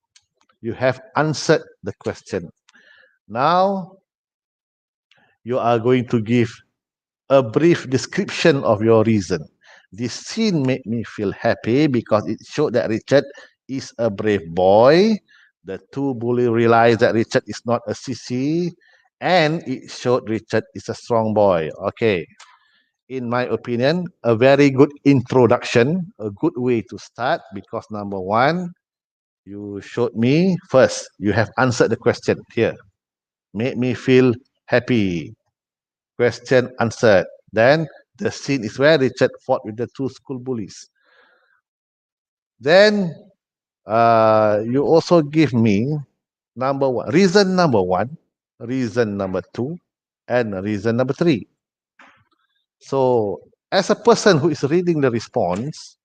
You have answered the question. Now you are going to give a brief description of your reason. This scene made me feel happy because it showed that Richard is a brave boy. The two bullies realized that Richard is not a sissy, and it showed Richard is a strong boy. Okay, in my opinion, a very good introduction, a good way to start because number one, you showed me first, you have answered the question here. Made me feel happy. Question answered. Then the scene is where Richard fought with the two school bullies. Then you also give me number one, reason number two, and reason number three. So as a person who is reading the response,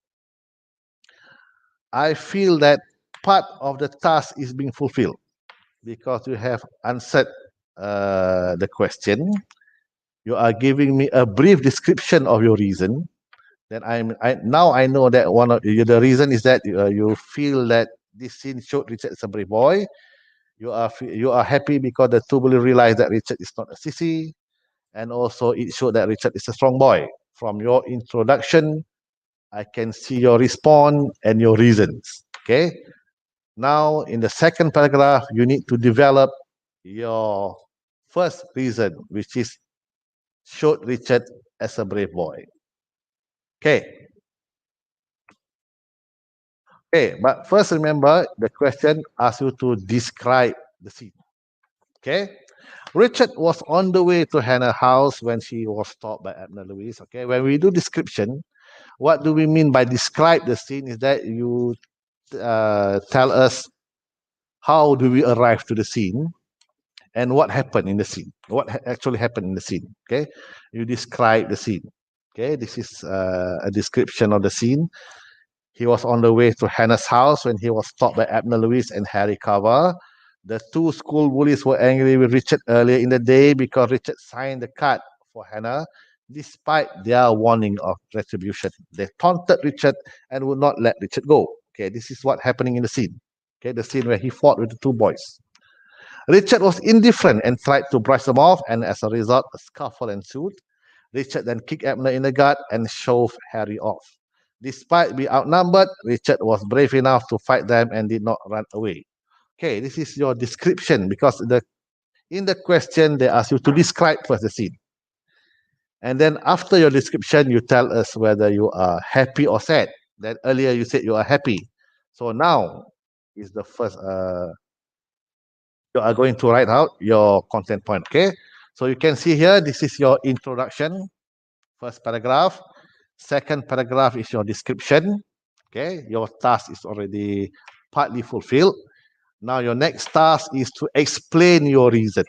I feel that part of the task is being fulfilled because you have answered the question. You are giving me a brief description of your reason. Then now I know that one of the reason is that you feel that this scene showed Richard is a brave boy. You are happy because the two will realize that Richard is not a sissy, and also it showed that Richard is a strong boy. From your introduction, I can see your response and your reasons. Okay. Now in the second paragraph, you need to develop your first reason, which is showed Richard as a brave boy. Okay. Okay, but first remember the question asks you to describe the scene. Okay. Richard was on the way to Hannah's house when she was stopped by Abner Lewis. Okay. When we do description, what do we mean by describe the scene is that you tell us how do we arrive to the scene and what happened in the scene, what actually happened in the scene. Okay. You describe the scene. Okay. This is a description of the scene. He was on the way to Hannah's house when he was stopped by Abner Lewis and Harry Kapar. The two school bullies were angry with Richard earlier in the day because Richard signed the card for Hannah despite their warning of retribution. They taunted Richard and would not let Richard go. Okay, this is what happening in the scene. Okay, the scene where he fought with the two boys. Richard was indifferent and tried to brush them off, and as a result, a scuffle ensued. Richard then kicked Abner in the gut and shoved Harry off. Despite being outnumbered, Richard was brave enough to fight them and did not run away. Okay, this is your description because in the question they ask you to describe first the scene. And then after your description, you tell us whether you are happy or sad. Then earlier you said you are happy. So now is the first, you are going to write out your content point, okay? So you can see here, this is your introduction, first paragraph. Second paragraph is your description. Okay, your task is already partly fulfilled. Now your next task is to explain your reason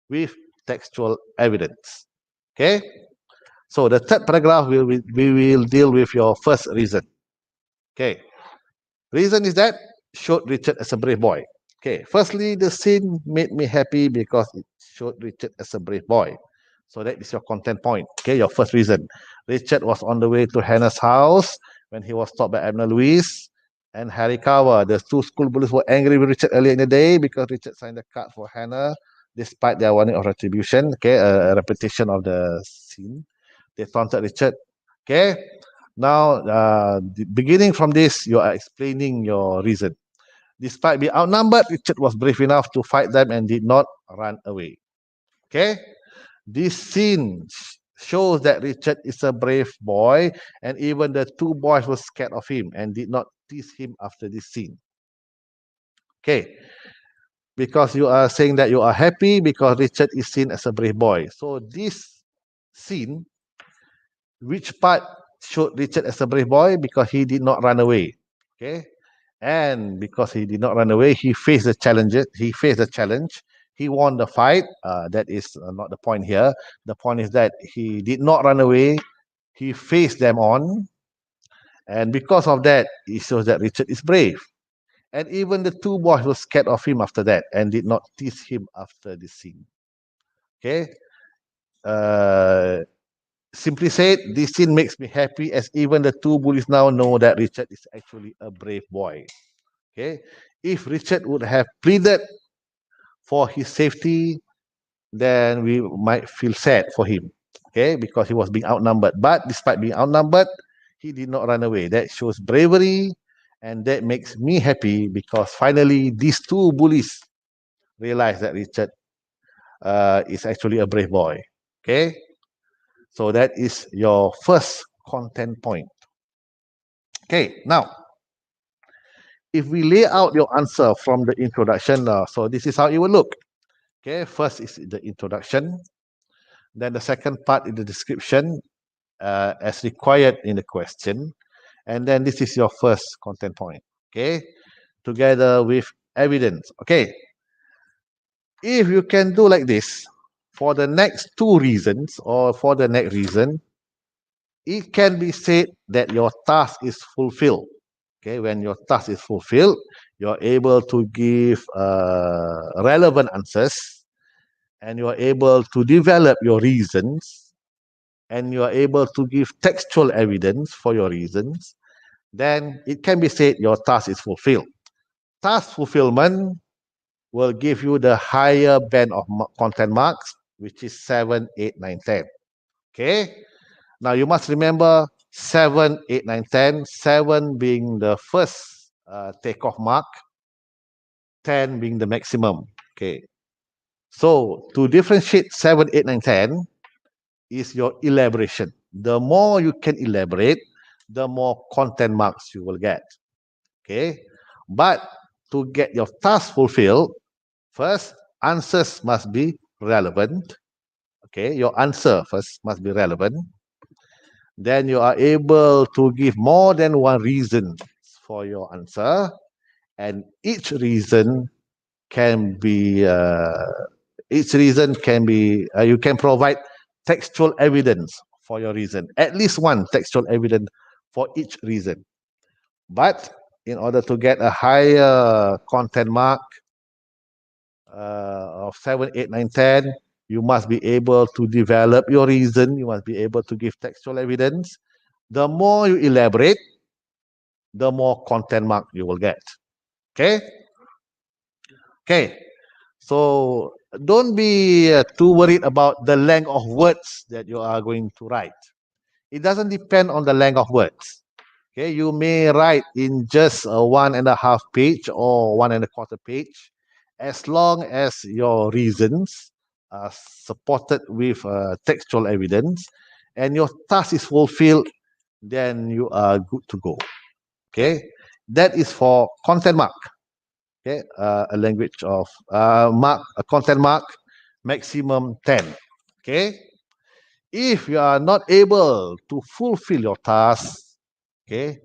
with textual evidence. Okay, so the third paragraph we will deal with your first reason. Okay, reason is that showed Richard as a brave boy. Okay, firstly, the scene made me happy because it showed Richard as a brave boy. So that is your content point. Okay, your first reason. Richard was on the way to Hannah's house when he was stopped by Abner Lewis and Harry Kapar. The two school bullies were angry with Richard earlier in the day because Richard signed the card for Hannah despite their warning of retribution. Okay, a repetition of the scene. They taunted Richard. Okay, now beginning from this, you are explaining your reason. Despite being outnumbered, Richard was brave enough to fight them and did not run away. Okay, this scene shows that Richard is a brave boy, and even the two boys were scared of him and did not tease him after this scene. Okay, because you are saying that you are happy because Richard is seen as a brave boy. So this scene, which part showed Richard as a brave boy? Because he did not run away. Okay, and because he did not run away, he faced the challenges. He faced the challenge. he won the fight. That is not the point here. The point is that he did not run away. He faced them on, and because of that, it shows that Richard is brave. And even the two boys were scared of him after that and did not tease him after the scene. Okay. Uh, Simply said, this scene makes me happy as even the two bullies now know that Richard is actually a brave boy. Okay. If Richard would have pleaded for his safety, then we might feel sad for him. Okay, because he was being outnumbered. But despite being outnumbered, he did not run away. That shows bravery, and that makes me happy because finally these two bullies realize that Richard is actually a brave boy. Okay, so that is your first content point. Okay, now if we lay out your answer from the introduction, so this is how it will look. Okay, first is the introduction, then the second part is the description as required in the question, and then this is your first content point. Okay, together with evidence. Okay, if you can do like this for the next two reasons or for the next reason, it can be said that your task is fulfilled. Okay, when your task is fulfilled, you're able to give relevant answers, and you're able to develop your reasons, and you are able to give textual evidence for your reasons, then it can be said your task is fulfilled. Task fulfillment will give you the higher band of content marks, which is 7, 8, 9, 10. Okay? Now you must remember 7, 8, 9, 10, 7 being the first takeoff mark, 10 being the maximum. Okay. So to differentiate 7, 8, 9, 10 is your elaboration. The more you can elaborate, the more content marks you will get. Okay. But to get your task fulfilled, first, answers must be relevant. Okay. Your answer first must be relevant. Then you are able to give more than one reason for your answer. And each reason can be, you can provide textual evidence for your reason, at least one textual evidence for each reason. But in order to get a higher content mark of 7, 8, 9, 10, you must be able to develop your reason. You must be able to give textual evidence. The more you elaborate, the more content mark you will get. Okay? Okay. So don't be too worried about the length of words that you are going to write. It doesn't depend on the length of words. Okay, you may write in just a 1.5 page or 1.25 page, as long as your reasons are supported with textual evidence and your task is fulfilled, then you are good to go. Okay, that is for content mark. Okay, a language of mark, a content mark, maximum 10. Okay, if you are not able to fulfill your task, okay,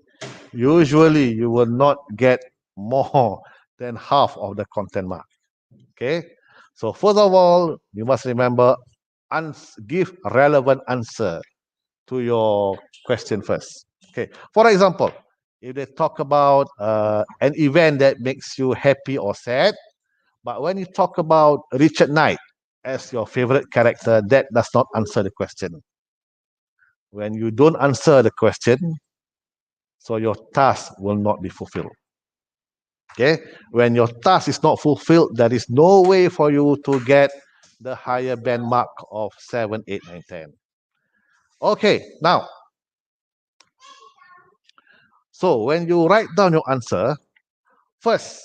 usually you will not get more than half of the content mark. Okay, so first of all, you must remember give relevant answer to your question first. Okay, for example, if they talk about an event that makes you happy or sad, but when you talk about Richard Knight as your favorite character, that does not answer the question. When you don't answer the question, so your task will not be fulfilled. Okay, when your task is not fulfilled, there is no way for you to get the higher band mark of 7, 8, 9, 10. Okay, now, so when you write down your answer, first,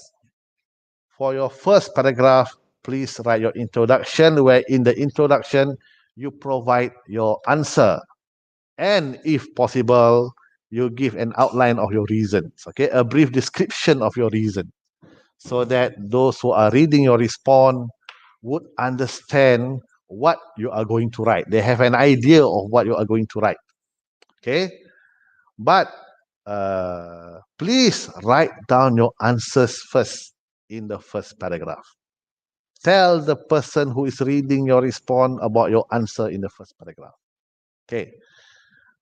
for your first paragraph, please write your introduction, where in the introduction, you provide your answer. And if possible, you give an outline of your reasons, okay, a brief description of your reason, so that those who are reading your response would understand what you are going to write. They have an idea of what you are going to write. Okay, but please write down your answers first in the first paragraph. tell the person who is reading your response about your answer in the first paragraph. Okay.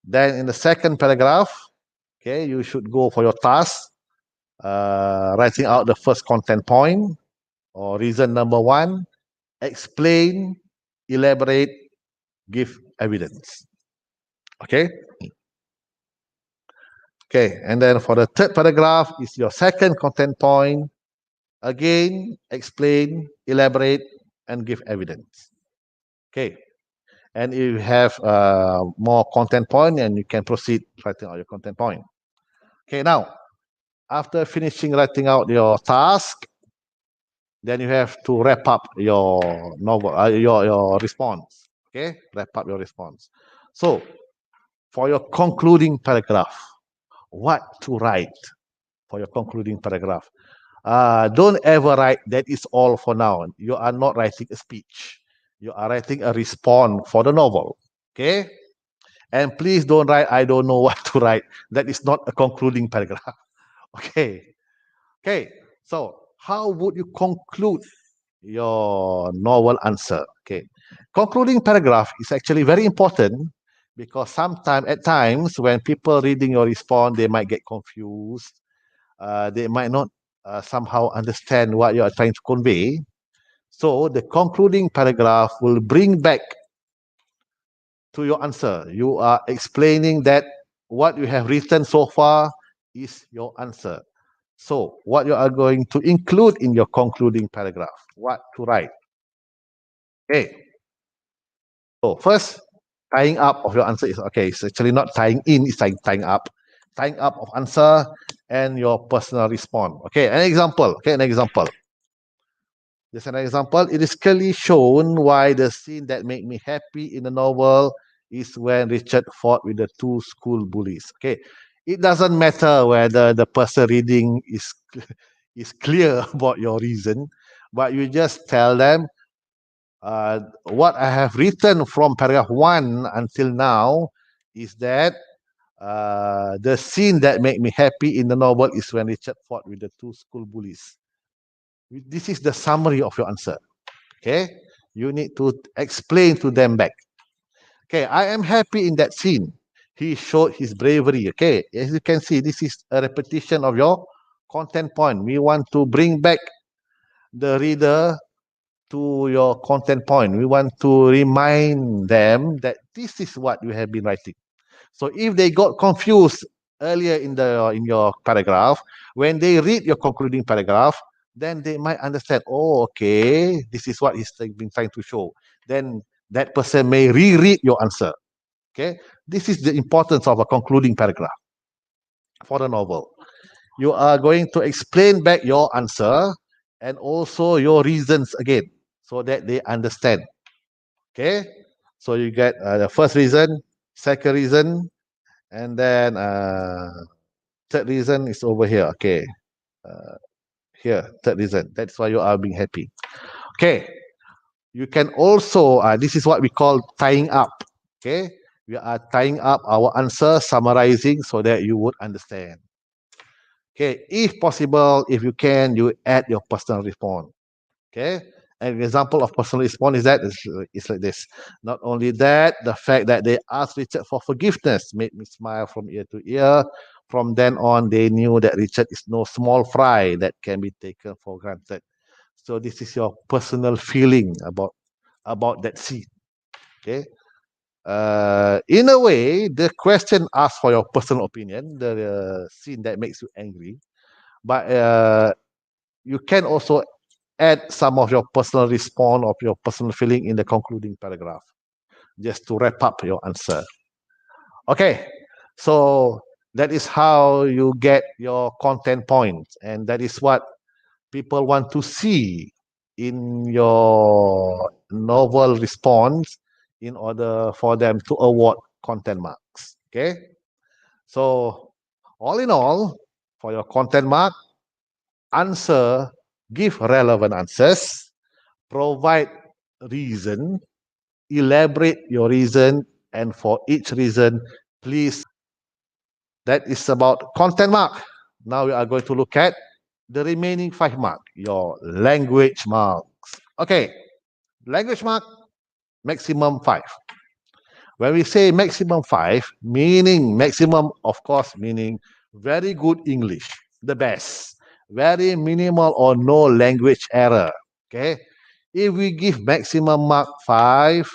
Then in the second paragraph, okay, you should go for your task, writing out the first content point or reason number 1, explain, elaborate, give evidence. Okay. Okay, and then for the third paragraph is your second content point. Again, explain, elaborate, and give evidence. Okay, and if you have more content point, and you can proceed writing out your content point. Okay, now after finishing writing out your task, then you have to wrap up your novel, your response. Okay, wrap up your response. So for your concluding paragraph, what to write for your concluding paragraph? Don't ever write that is all for now. You are not writing a speech. You are writing a response for the novel. Okay? And please don't write, I don't know what to write. That is not a concluding paragraph. Okay. Okay. So how would you conclude your novel answer? Okay. Concluding paragraph is actually very important because sometimes, at times, when people reading your response, they might get confused. They might not somehow understand what you are trying to convey. So the concluding paragraph will bring back to your answer. You are explaining that what you have written so far is your answer. So what you are going to include in your concluding paragraph, what to write. Okay. So first, tying up of your answer is okay. It's actually not tying in, it's tying up. Tying up of answer and your personal response. Okay, an example. Okay, an example. Just an example. It is clearly shown why the scene that made me happy in the novel is when Richard fought with the 2 school bullies. Okay, it doesn't matter whether the person reading is clear about your reason, but you just tell them what I have written from paragraph 1 until now is that the scene that made me happy in the novel is when Richard fought with the 2 school bullies. This is the summary of your answer. Okay, you need to explain to them back. Okay, I am happy in that scene. He showed his bravery. Okay, as you can see, this is a repetition of your content point. We want to bring back the reader to your content point. We want to remind them that this is what you have been writing. So if they got confused earlier in your paragraph, when they read your concluding paragraph, then they might understand, oh, okay, this is what he's been trying to show. Then that person may reread your answer. Okay, this is the importance of a concluding paragraph for the novel. You are going to explain back your answer and also your reasons again so that they understand. Okay, so you get the first reason, second reason, and then third reason is over here. Okay, here, third reason. That's why you are being happy. Okay, you can also, this is what we call tying up. Okay, we are tying up our answer, summarizing so that you would understand. Okay, if possible, if you can, you add your personal response. Okay, an example of personal response is that it's like this. Not only that, the fact that they asked Richard for forgiveness made me smile from ear to ear. From then on, they knew that Richard is no small fry that can be taken for granted. So this is your personal feeling about that scene. Okay. In a way, the question asks for your personal opinion, the scene that makes you angry, but you can also add some of your personal response of your personal feeling in the concluding paragraph, just to wrap up your answer. Okay, so that is how you get your content points, and that is what people want to see in your novel response in order for them to award content marks. Okay, so all in all, for your content mark, answer, give relevant answers, provide reason, elaborate your reason, and for each reason, please. That is about content mark. Now we are going to look at the remaining 5 marks, your language marks. Okay, language mark, maximum 5. When we say maximum 5, meaning maximum, of course, meaning very good English, the best, very minimal or no language error. Okay, if we give maximum mark 5,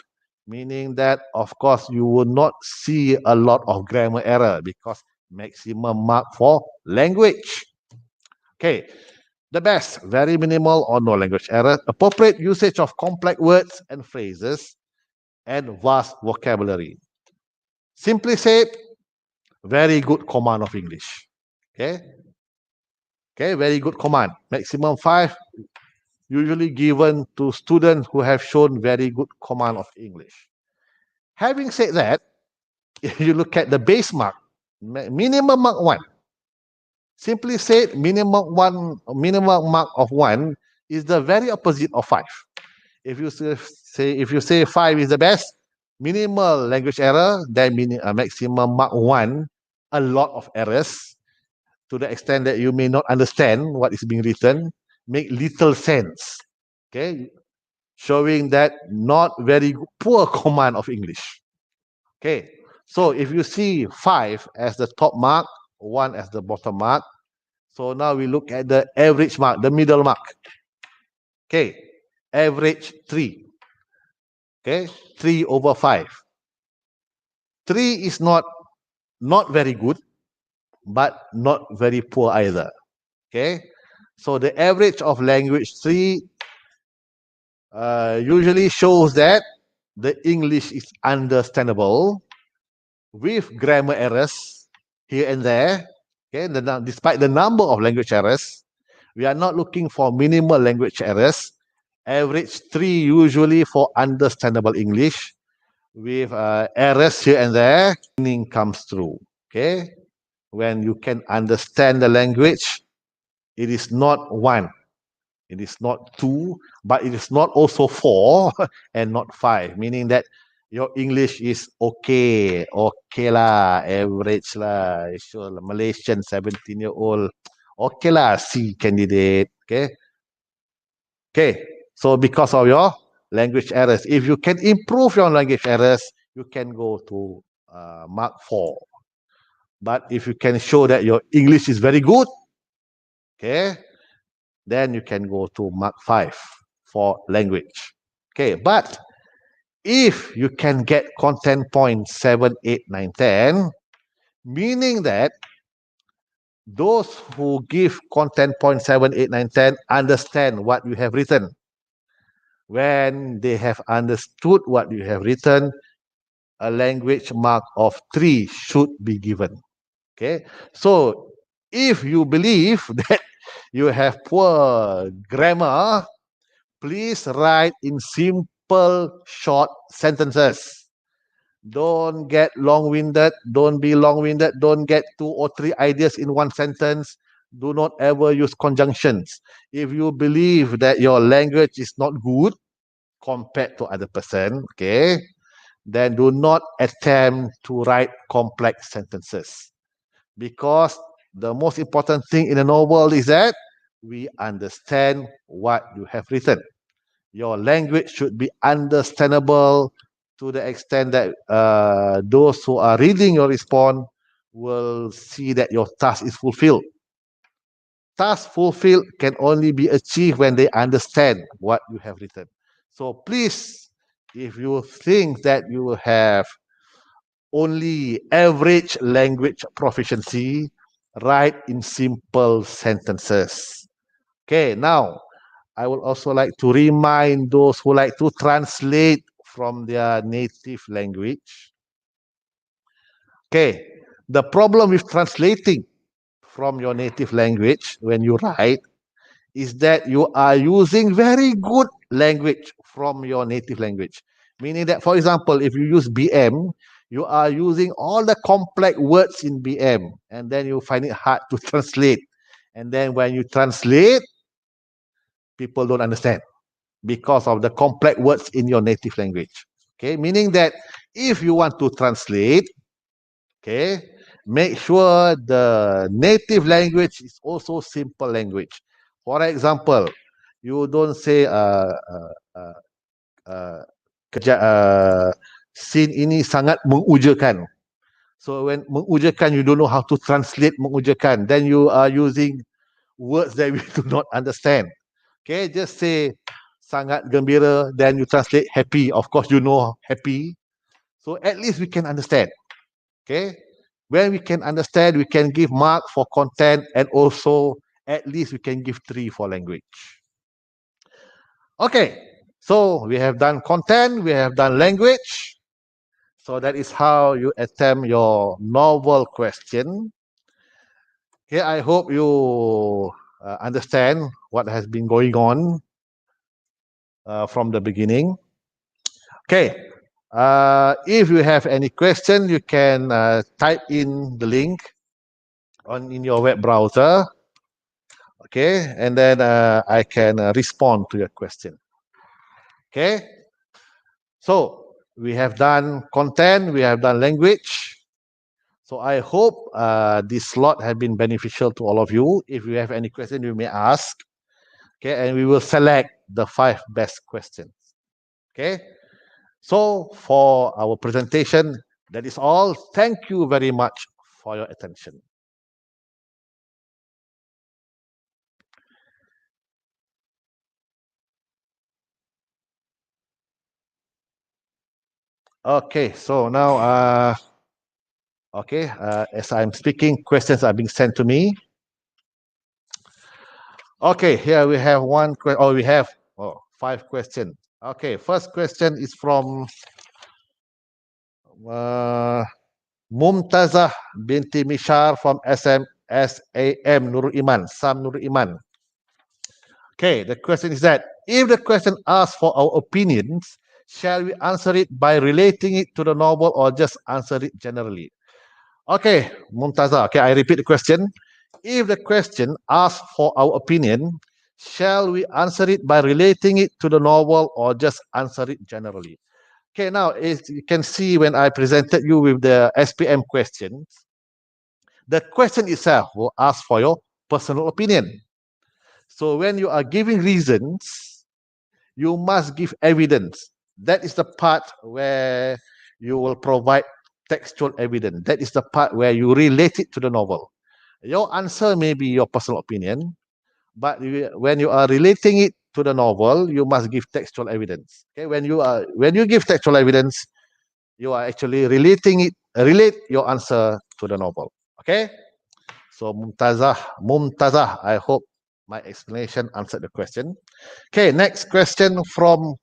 meaning that, of course, you will not see a lot of grammar error because maximum mark for language. Okay, the best, very minimal or no language error, appropriate usage of complex words and phrases, and vast vocabulary. Simply said, very good command of English. Okay, okay, very good command. Maximum 5, usually given to students who have shown very good command of English. Having said that, if you look at the base mark, minimum mark 1. Simply said, minimum mark of 1 is the very opposite of 5. If you say 5 is the best, minimal language error, then maximum mark 1, a lot of errors, to the extent that you may not understand what is being written, make little sense. Okay, showing that not very poor command of English. Okay, so if you see 5 as the top mark, 1 as the bottom mark, so now we look at the average mark, the middle mark. Okay, average 3. Okay, 3 over 5. 3 is not very good, but not very poor either. Okay, so the average of language 3 usually shows that the English is understandable with grammar errors here and there. Okay, despite the number of language errors, we are not looking for minimal language errors. Average 3 usually for understandable English with errors here and there. Meaning comes through. Okay, when you can understand the language, it is not 1. It is not 2, but it is not also 4 and not 5, meaning that your English is okay lah, average lah. Sure, Malaysian 17-year-old, okay lah, C candidate. Okay. Okay. So because of your language errors, if you can improve your language errors, you can go to mark 4. But if you can show that your English is very good, okay, then you can go to mark 5 for language. Okay, but if you can get content point 7, 8, 9, 10, meaning that those who give content point 7, 8, 9, 10 understand what you have written. When they have understood what you have written, a language mark of 3 should be given. Okay, so if you believe that you have poor grammar, please write in simple, short sentences. Don't get long-winded. Don't be long-winded. Don't get 2 or 3 ideas in one sentence. Do not ever use conjunctions. If you believe that your language is not good compared to other person, okay, then do not attempt to write complex sentences. Because the most important thing in a novel is that we understand what you have written. Your language should be understandable to the extent that those who are reading your response will see that your task is fulfilled. Task fulfilled can only be achieved when they understand what you have written. So please, if you think that you have only average language proficiency, write in simple sentences. Okay, now I would also like to remind those who like to translate from their native language. Okay, the problem with translating from your native language when you write is that you are using very good language from your native language. Meaning that, for example, if you use BM, you are using all the complex words in BM, and then you find it hard to translate. And then when you translate, people don't understand because of the complex words in your native language. Okay, meaning that if you want to translate, okay, make sure the native language is also simple language. For example, You don't say scene ini sangat mengujakan. So when mengujakan, you don't know how to translate mengujakan. Then you are using words that we do not understand. Okay, just say sangat gembira, then you translate happy. Of course, you know happy. So at least we can understand. Okay, when we can understand, we can give mark for content, and also at least we can give 3 for language. Okay, so we have done content, we have done language. So that is how you attempt your novel question. Okay, I hope you understand what has been going on from the beginning. Okay, if you have any question, you can type in the link in your web browser. Okay, and then I can respond to your question. Okay, so we have done content, we have done language. So I hope this slot has been beneficial to all of you. If you have any question, you may ask. Okay, and we will select the 5 best questions. Okay, so for our presentation, that is all. Thank you very much for your attention. Okay, so now, as I'm speaking, questions are being sent to me. Okay, here we have one question. Oh, we have 5 questions. Okay, first question is from Mumtazah binti Mishar from SAM Nurul Iman, Sam Nurul Iman. Okay, the question is that if the question asks for our opinions, shall we answer it by relating it to the novel or just answer it generally? Okay, Mumtazah. Okay, I repeat the question. If the question asks for our opinion, shall we answer it by relating it to the novel or just answer it generally? Okay, now as you can see when I presented you with the SPM questions, the question itself will ask for your personal opinion. So when you are giving reasons, you must give evidence. That is the part where you will provide textual evidence. That is the part where you relate it to the novel. Your answer may be your personal opinion, but when you are relating it to the novel, you must give textual evidence. Okay, when you give textual evidence, you are actually relate your answer to the novel. Okay, so Mumtazah, I hope my explanation answered the question. Okay, next question from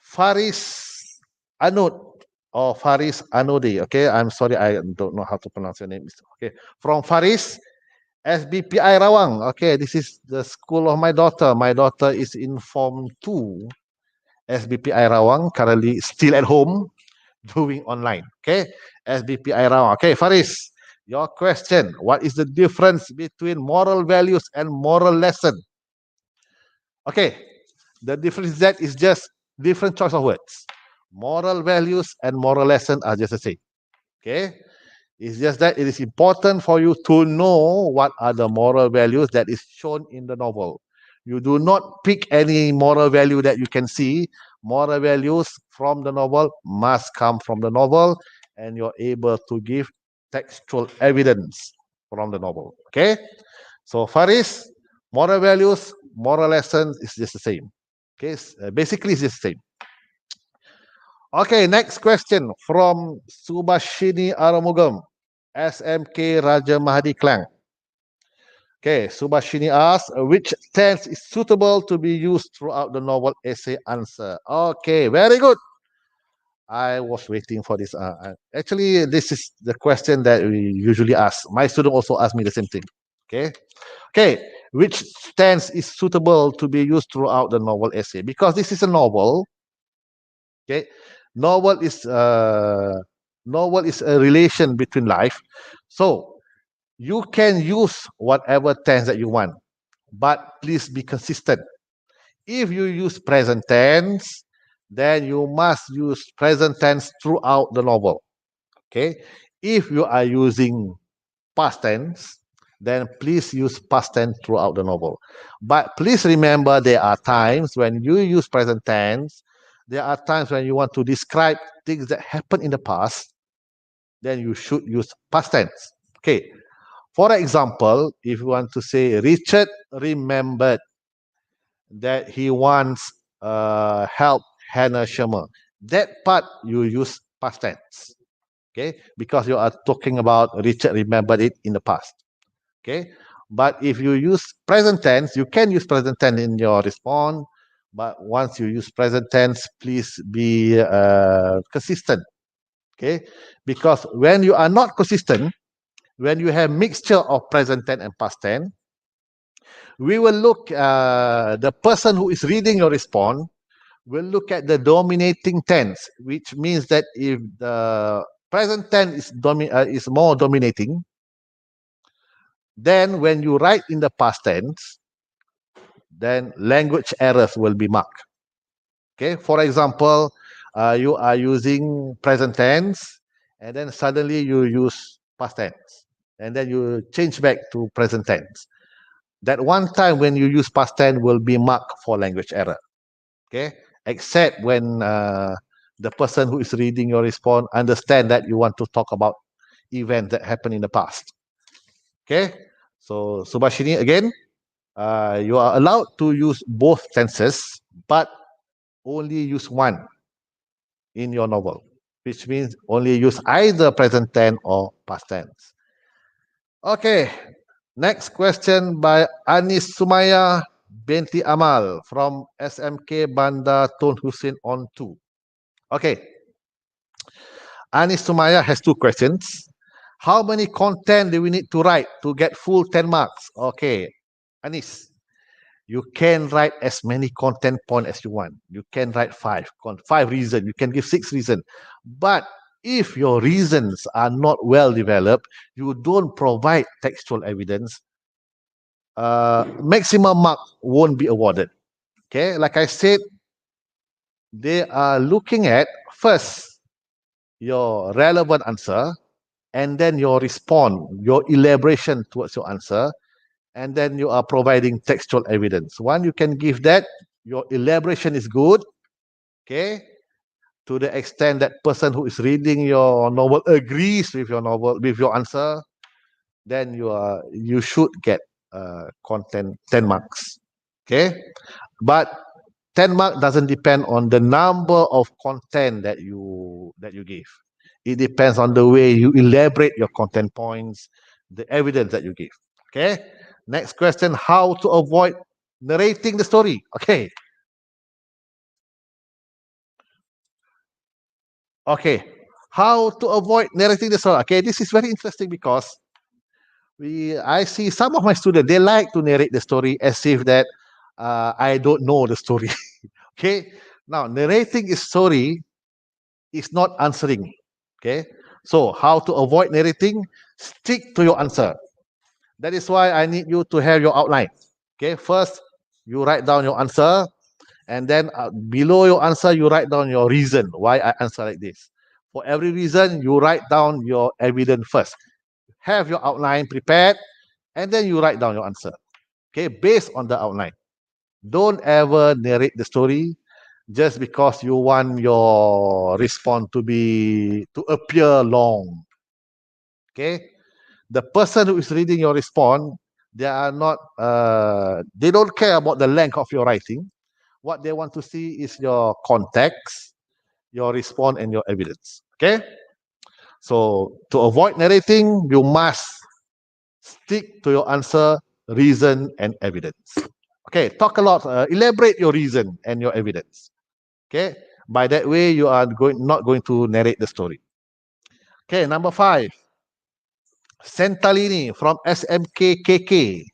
Faris Anud or Faris Anodi. Okay, I'm sorry, I don't know how to pronounce your name. Okay, from Faris, SBPI Rawang. Okay, this is the school of my daughter. My daughter is in Form 2, SBPI Rawang, currently still at home, doing online. Okay, SBPI Rawang. Okay, Faris, your question. What is the difference between moral values and moral lesson? Okay, the difference that is just different choice of words. Moral values and moral lesson are just the same. Okay, it's just that it is important for you to know what are the moral values that is shown in the novel. You do not pick any moral value that you can see. Moral values from the novel must come from the novel, and you're able to give textual evidence from the novel. Okay, so Faris, moral values, moral lessons is just the same. Okay, basically it's just the same. Okay, next question from Subashini Aramugam, SMK Raja Mahadi Klang. Okay, Subashini asks, which tense is suitable to be used throughout the novel essay answer? Okay, very good. I was waiting for this. Actually, this is the question that we usually ask. My student also asked me the same thing. Okay, okay, which tense is suitable to be used throughout the novel essay? Because this is a novel. Okay, novel is a relation between life. So you can use whatever tense that you want, but please be consistent. If you use present tense, then you must use present tense throughout the novel. Okay, if you are using past tense, then please use past tense throughout the novel. But please remember, there are times when you use present tense, there are times when you want to describe things that happened in the past, then you should use past tense. Okay. For example, if you want to say Richard remembered that he once helped Hannah Shermer, that part you use past tense. Okay, because you are talking about Richard remembered it in the past. Okay, but if you use present tense, you can use present tense in your response, but once you use present tense, please be consistent. Okay, because when you are not consistent, when you have mixture of present tense and past tense, we will look, the person who is reading your response will look at the dominating tense, which means that if the present tense is more dominating, then when you write in the past tense, then language errors will be marked. Okay, for example, you are using present tense and then suddenly you use past tense and then you change back to present tense. That one time when you use past tense will be marked for language error. Okay, except when the person who is reading your response understand that you want to talk about events that happened in the past. Okay, so Subhashini, again, you are allowed to use both tenses, but only use one in your novel, which means only use either present tense or past tense. Okay, next question by Anis Sumaya binti Amal from SMK Bandar Tun Hussein on 2. Okay, Anis Sumaya has two questions. How many content do we need to write to get full 10 marks? Okay, Anis, you can write as many content points as you want. You can write five reasons. You can give 6 reasons. But if your reasons are not well developed, you don't provide textual evidence, maximum mark won't be awarded. Okay, like I said, they are looking at first your relevant answer, and then your response, your elaboration towards your answer, and then you are providing textual evidence. One, you can give that, your elaboration is good, okay, to the extent that person who is reading your novel agrees with your novel, with your answer, then you should get content 10 marks. Okay, but 10 mark doesn't depend on the number of content that you give. It depends on the way you elaborate your content points, the evidence that you give. Okay, next question, how to avoid narrating the story. Okay, how to avoid narrating the story. Okay, this is very interesting because I see some of my students, they like to narrate the story as if that I don't know the story. Okay, now narrating a story is not answering. Okay, so how to avoid narrating? Stick to your answer. That is why I need you to have your outline. Okay, first you write down your answer, and then below your answer you write down your reason why I answer like this. For every reason, you write down your evidence first. Have your outline prepared, and then you write down your answer. Okay, based on the outline. Don't ever narrate the story just because you want your response to appear long. Okay, the person who is reading your response, they are not they don't care about the length of your writing. What they want to see is your context, your response, and your evidence. Okay, so to avoid narrating, you must stick to your answer, reason, and evidence. Okay, talk a lot, elaborate your reason and your evidence. Okay, by that way you are not going to narrate the story. Okay, number 5, Sentalini from SMKKK.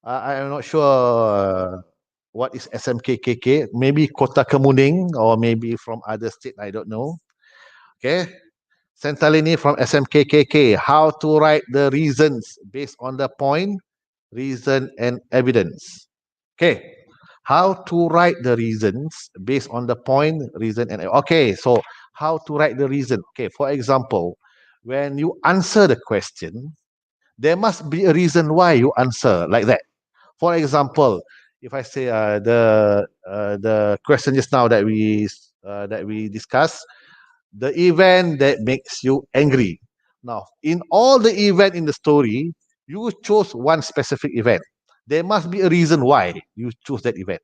I am not sure what is SMKKK. Maybe Kota Kemuning or maybe from other state. I don't know. Okay, Sentalini from SMKKK. How to write the reasons based on the point, reason, and evidence. Okay, how to write the reasons based on the point, reason, and okay. So how to write the reason? Okay, for example, when you answer the question, there must be a reason why you answer like that. For example, if I say the question just now that we discussed, the event that makes you angry. Now, in all the event in the story, you chose one specific event. There must be a reason why you choose that event.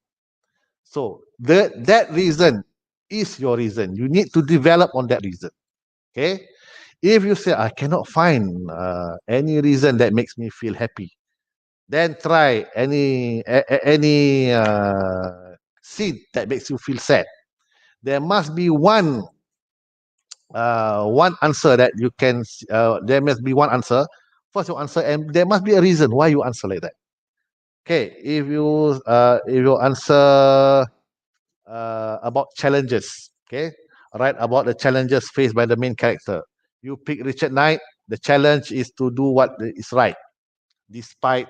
So that reason is your reason. You need to develop on that reason. Okay. If you say I cannot find any reason that makes me feel happy, then try any scene that makes you feel sad. There must be one answer that you can. There must be one answer. First, you answer, and there must be a reason why you answer like that. Okay, if you answer about challenges, okay, write about the challenges faced by the main character. You pick Richard Knight. The challenge is to do what is right, despite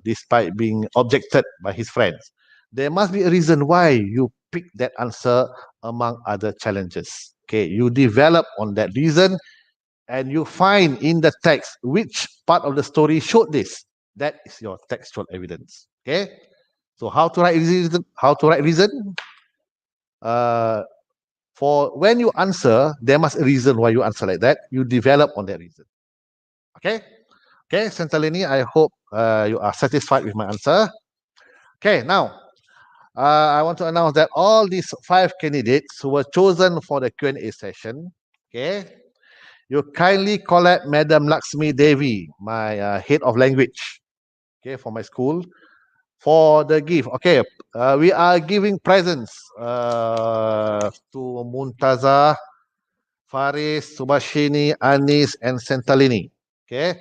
despite being objected by his friends. There must be a reason why you pick that answer among other challenges. Okay, you develop on that reason and you find in the text which part of the story showed this. That is your textual evidence. Okay, so how to write reason? How to write reason? Uh, for when you answer, there must a reason why you answer like that. You develop on that reason. Okay. Okay, Santalini, I hope you are satisfied with my answer. Okay, now I want to announce that all these 5 candidates who were chosen for the Q&A session, okay, you kindly collect Madam Laxmi Devi, my head of language, okay, for my school, for the gift. Okay, we are giving presents to Muntaza, Faris, Subashini, Anis, and Santalini. Okay,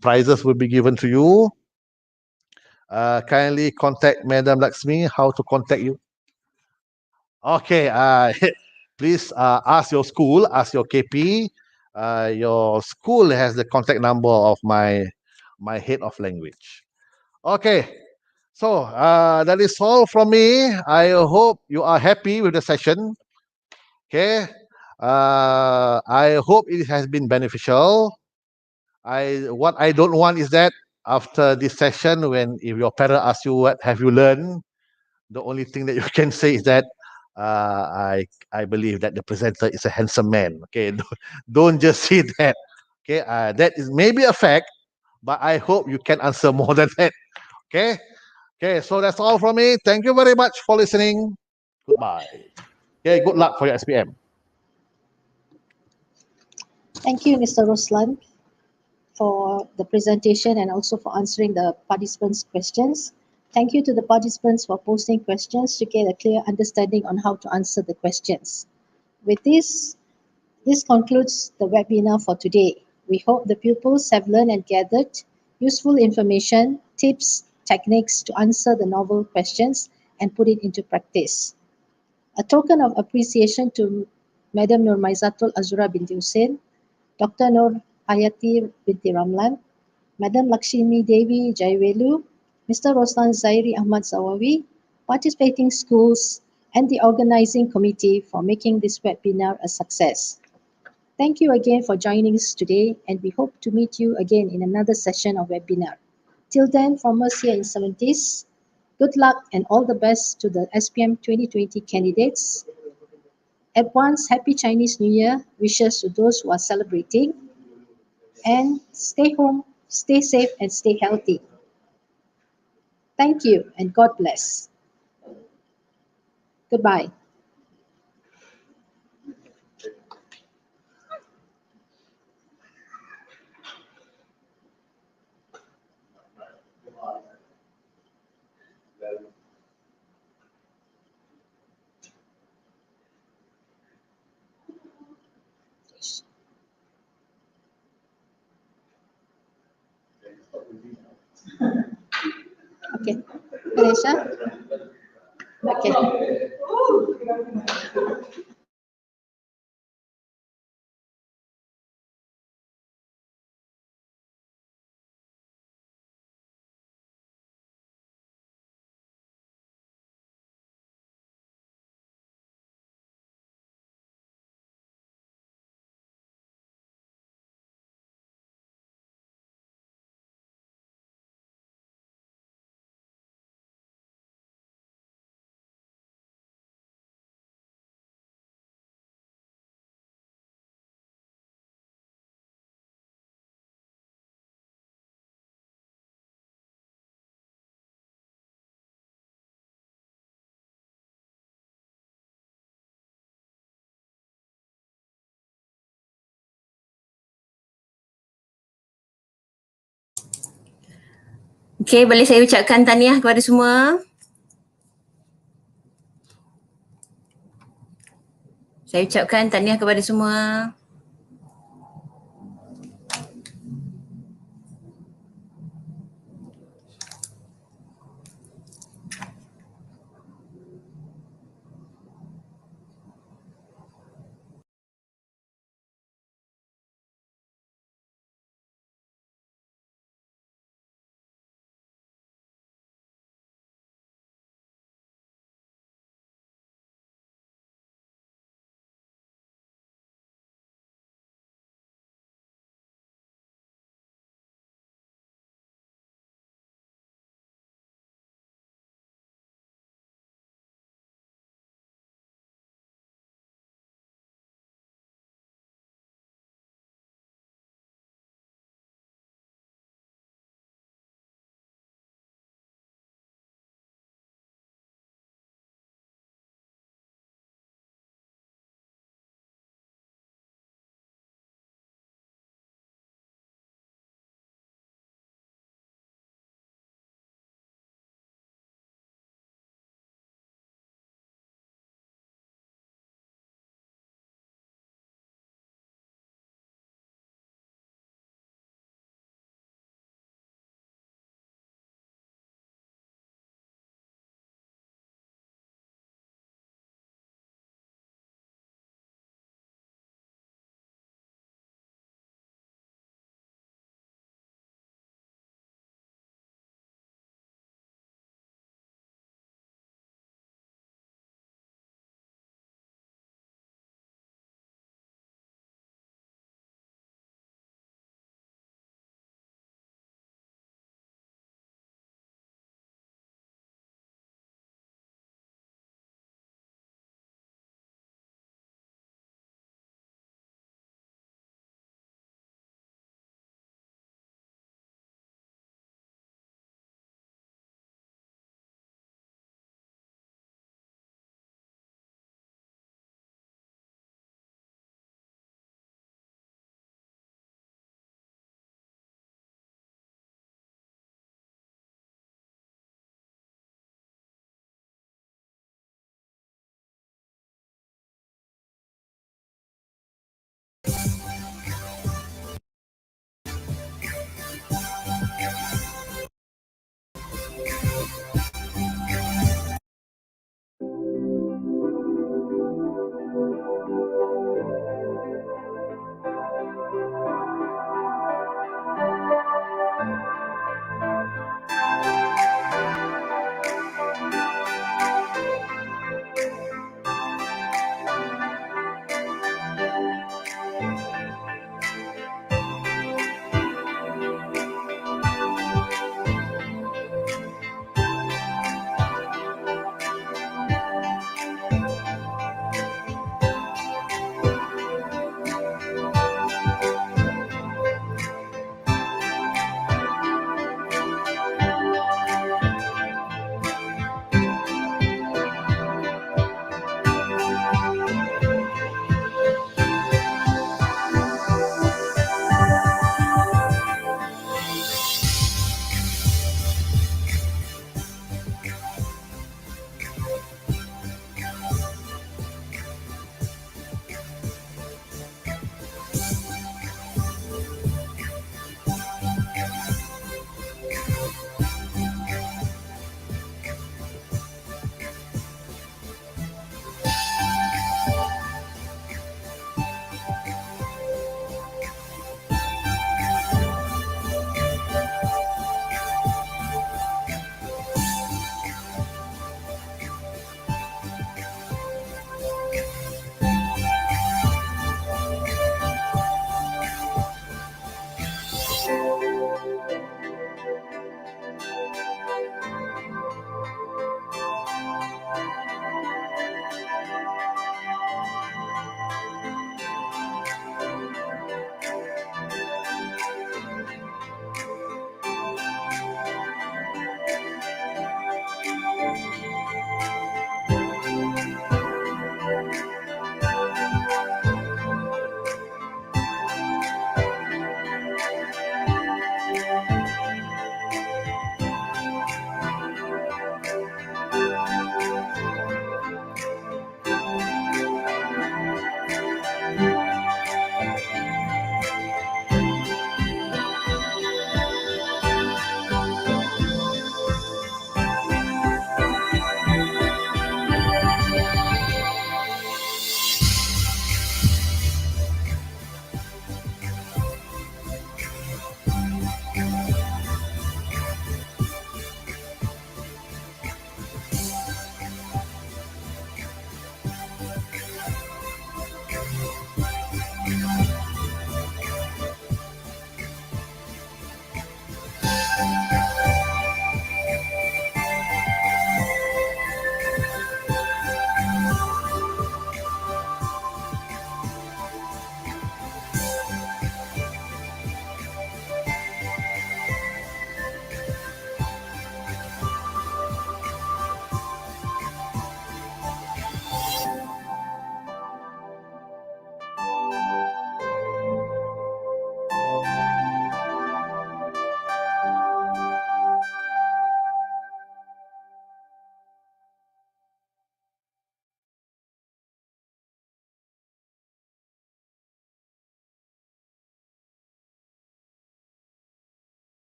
prizes will be given to you. Kindly contact Madam Laxmi. How to contact you? Okay. Please ask your school, ask your KP. Your school has the contact number of my head of language. Okay. So that is all from me. I hope you are happy with the session. Okay. I hope it has been beneficial. What I don't want is that after this session, when if your parent asks you what have you learned, the only thing that you can say is that I believe that the presenter is a handsome man. Okay, don't just say that. Okay, that is maybe a fact, but I hope you can answer more than that. Okay, okay. So that's all from me. Thank you very much for listening. Goodbye. Okay, good luck for your SPM. Thank you, Mr. Roslan, for the presentation and also for answering the participants' questions. Thank you to the participants for posting questions to get a clear understanding on how to answer the questions. With this concludes the webinar for today. We hope the pupils have learned and gathered useful information, tips, techniques to answer the novel questions and put it into practice. A token of appreciation to Madam Nur Maizatul Azura binti Hussein, Dr. Nur Hayati binti Ramlan, Madam Lakshmi Devi Jaiwelu, Mr. Roslan Zairi Ahmad Zawawi, participating schools, and the organizing committee for making this webinar a success. Thank you again for joining us today, and we hope to meet you again in another session of webinar. Till then, from us here in 70s, good luck and all the best to the SPM 2020 candidates. Advance Happy Chinese New Year wishes to those who are celebrating, and stay home, stay safe, and stay healthy. Thank you, and God bless. Goodbye. Okay. Ganesha? Okay. Okey, boleh saya ucapkan tahniah kepada semua. Saya ucapkan tahniah kepada semua.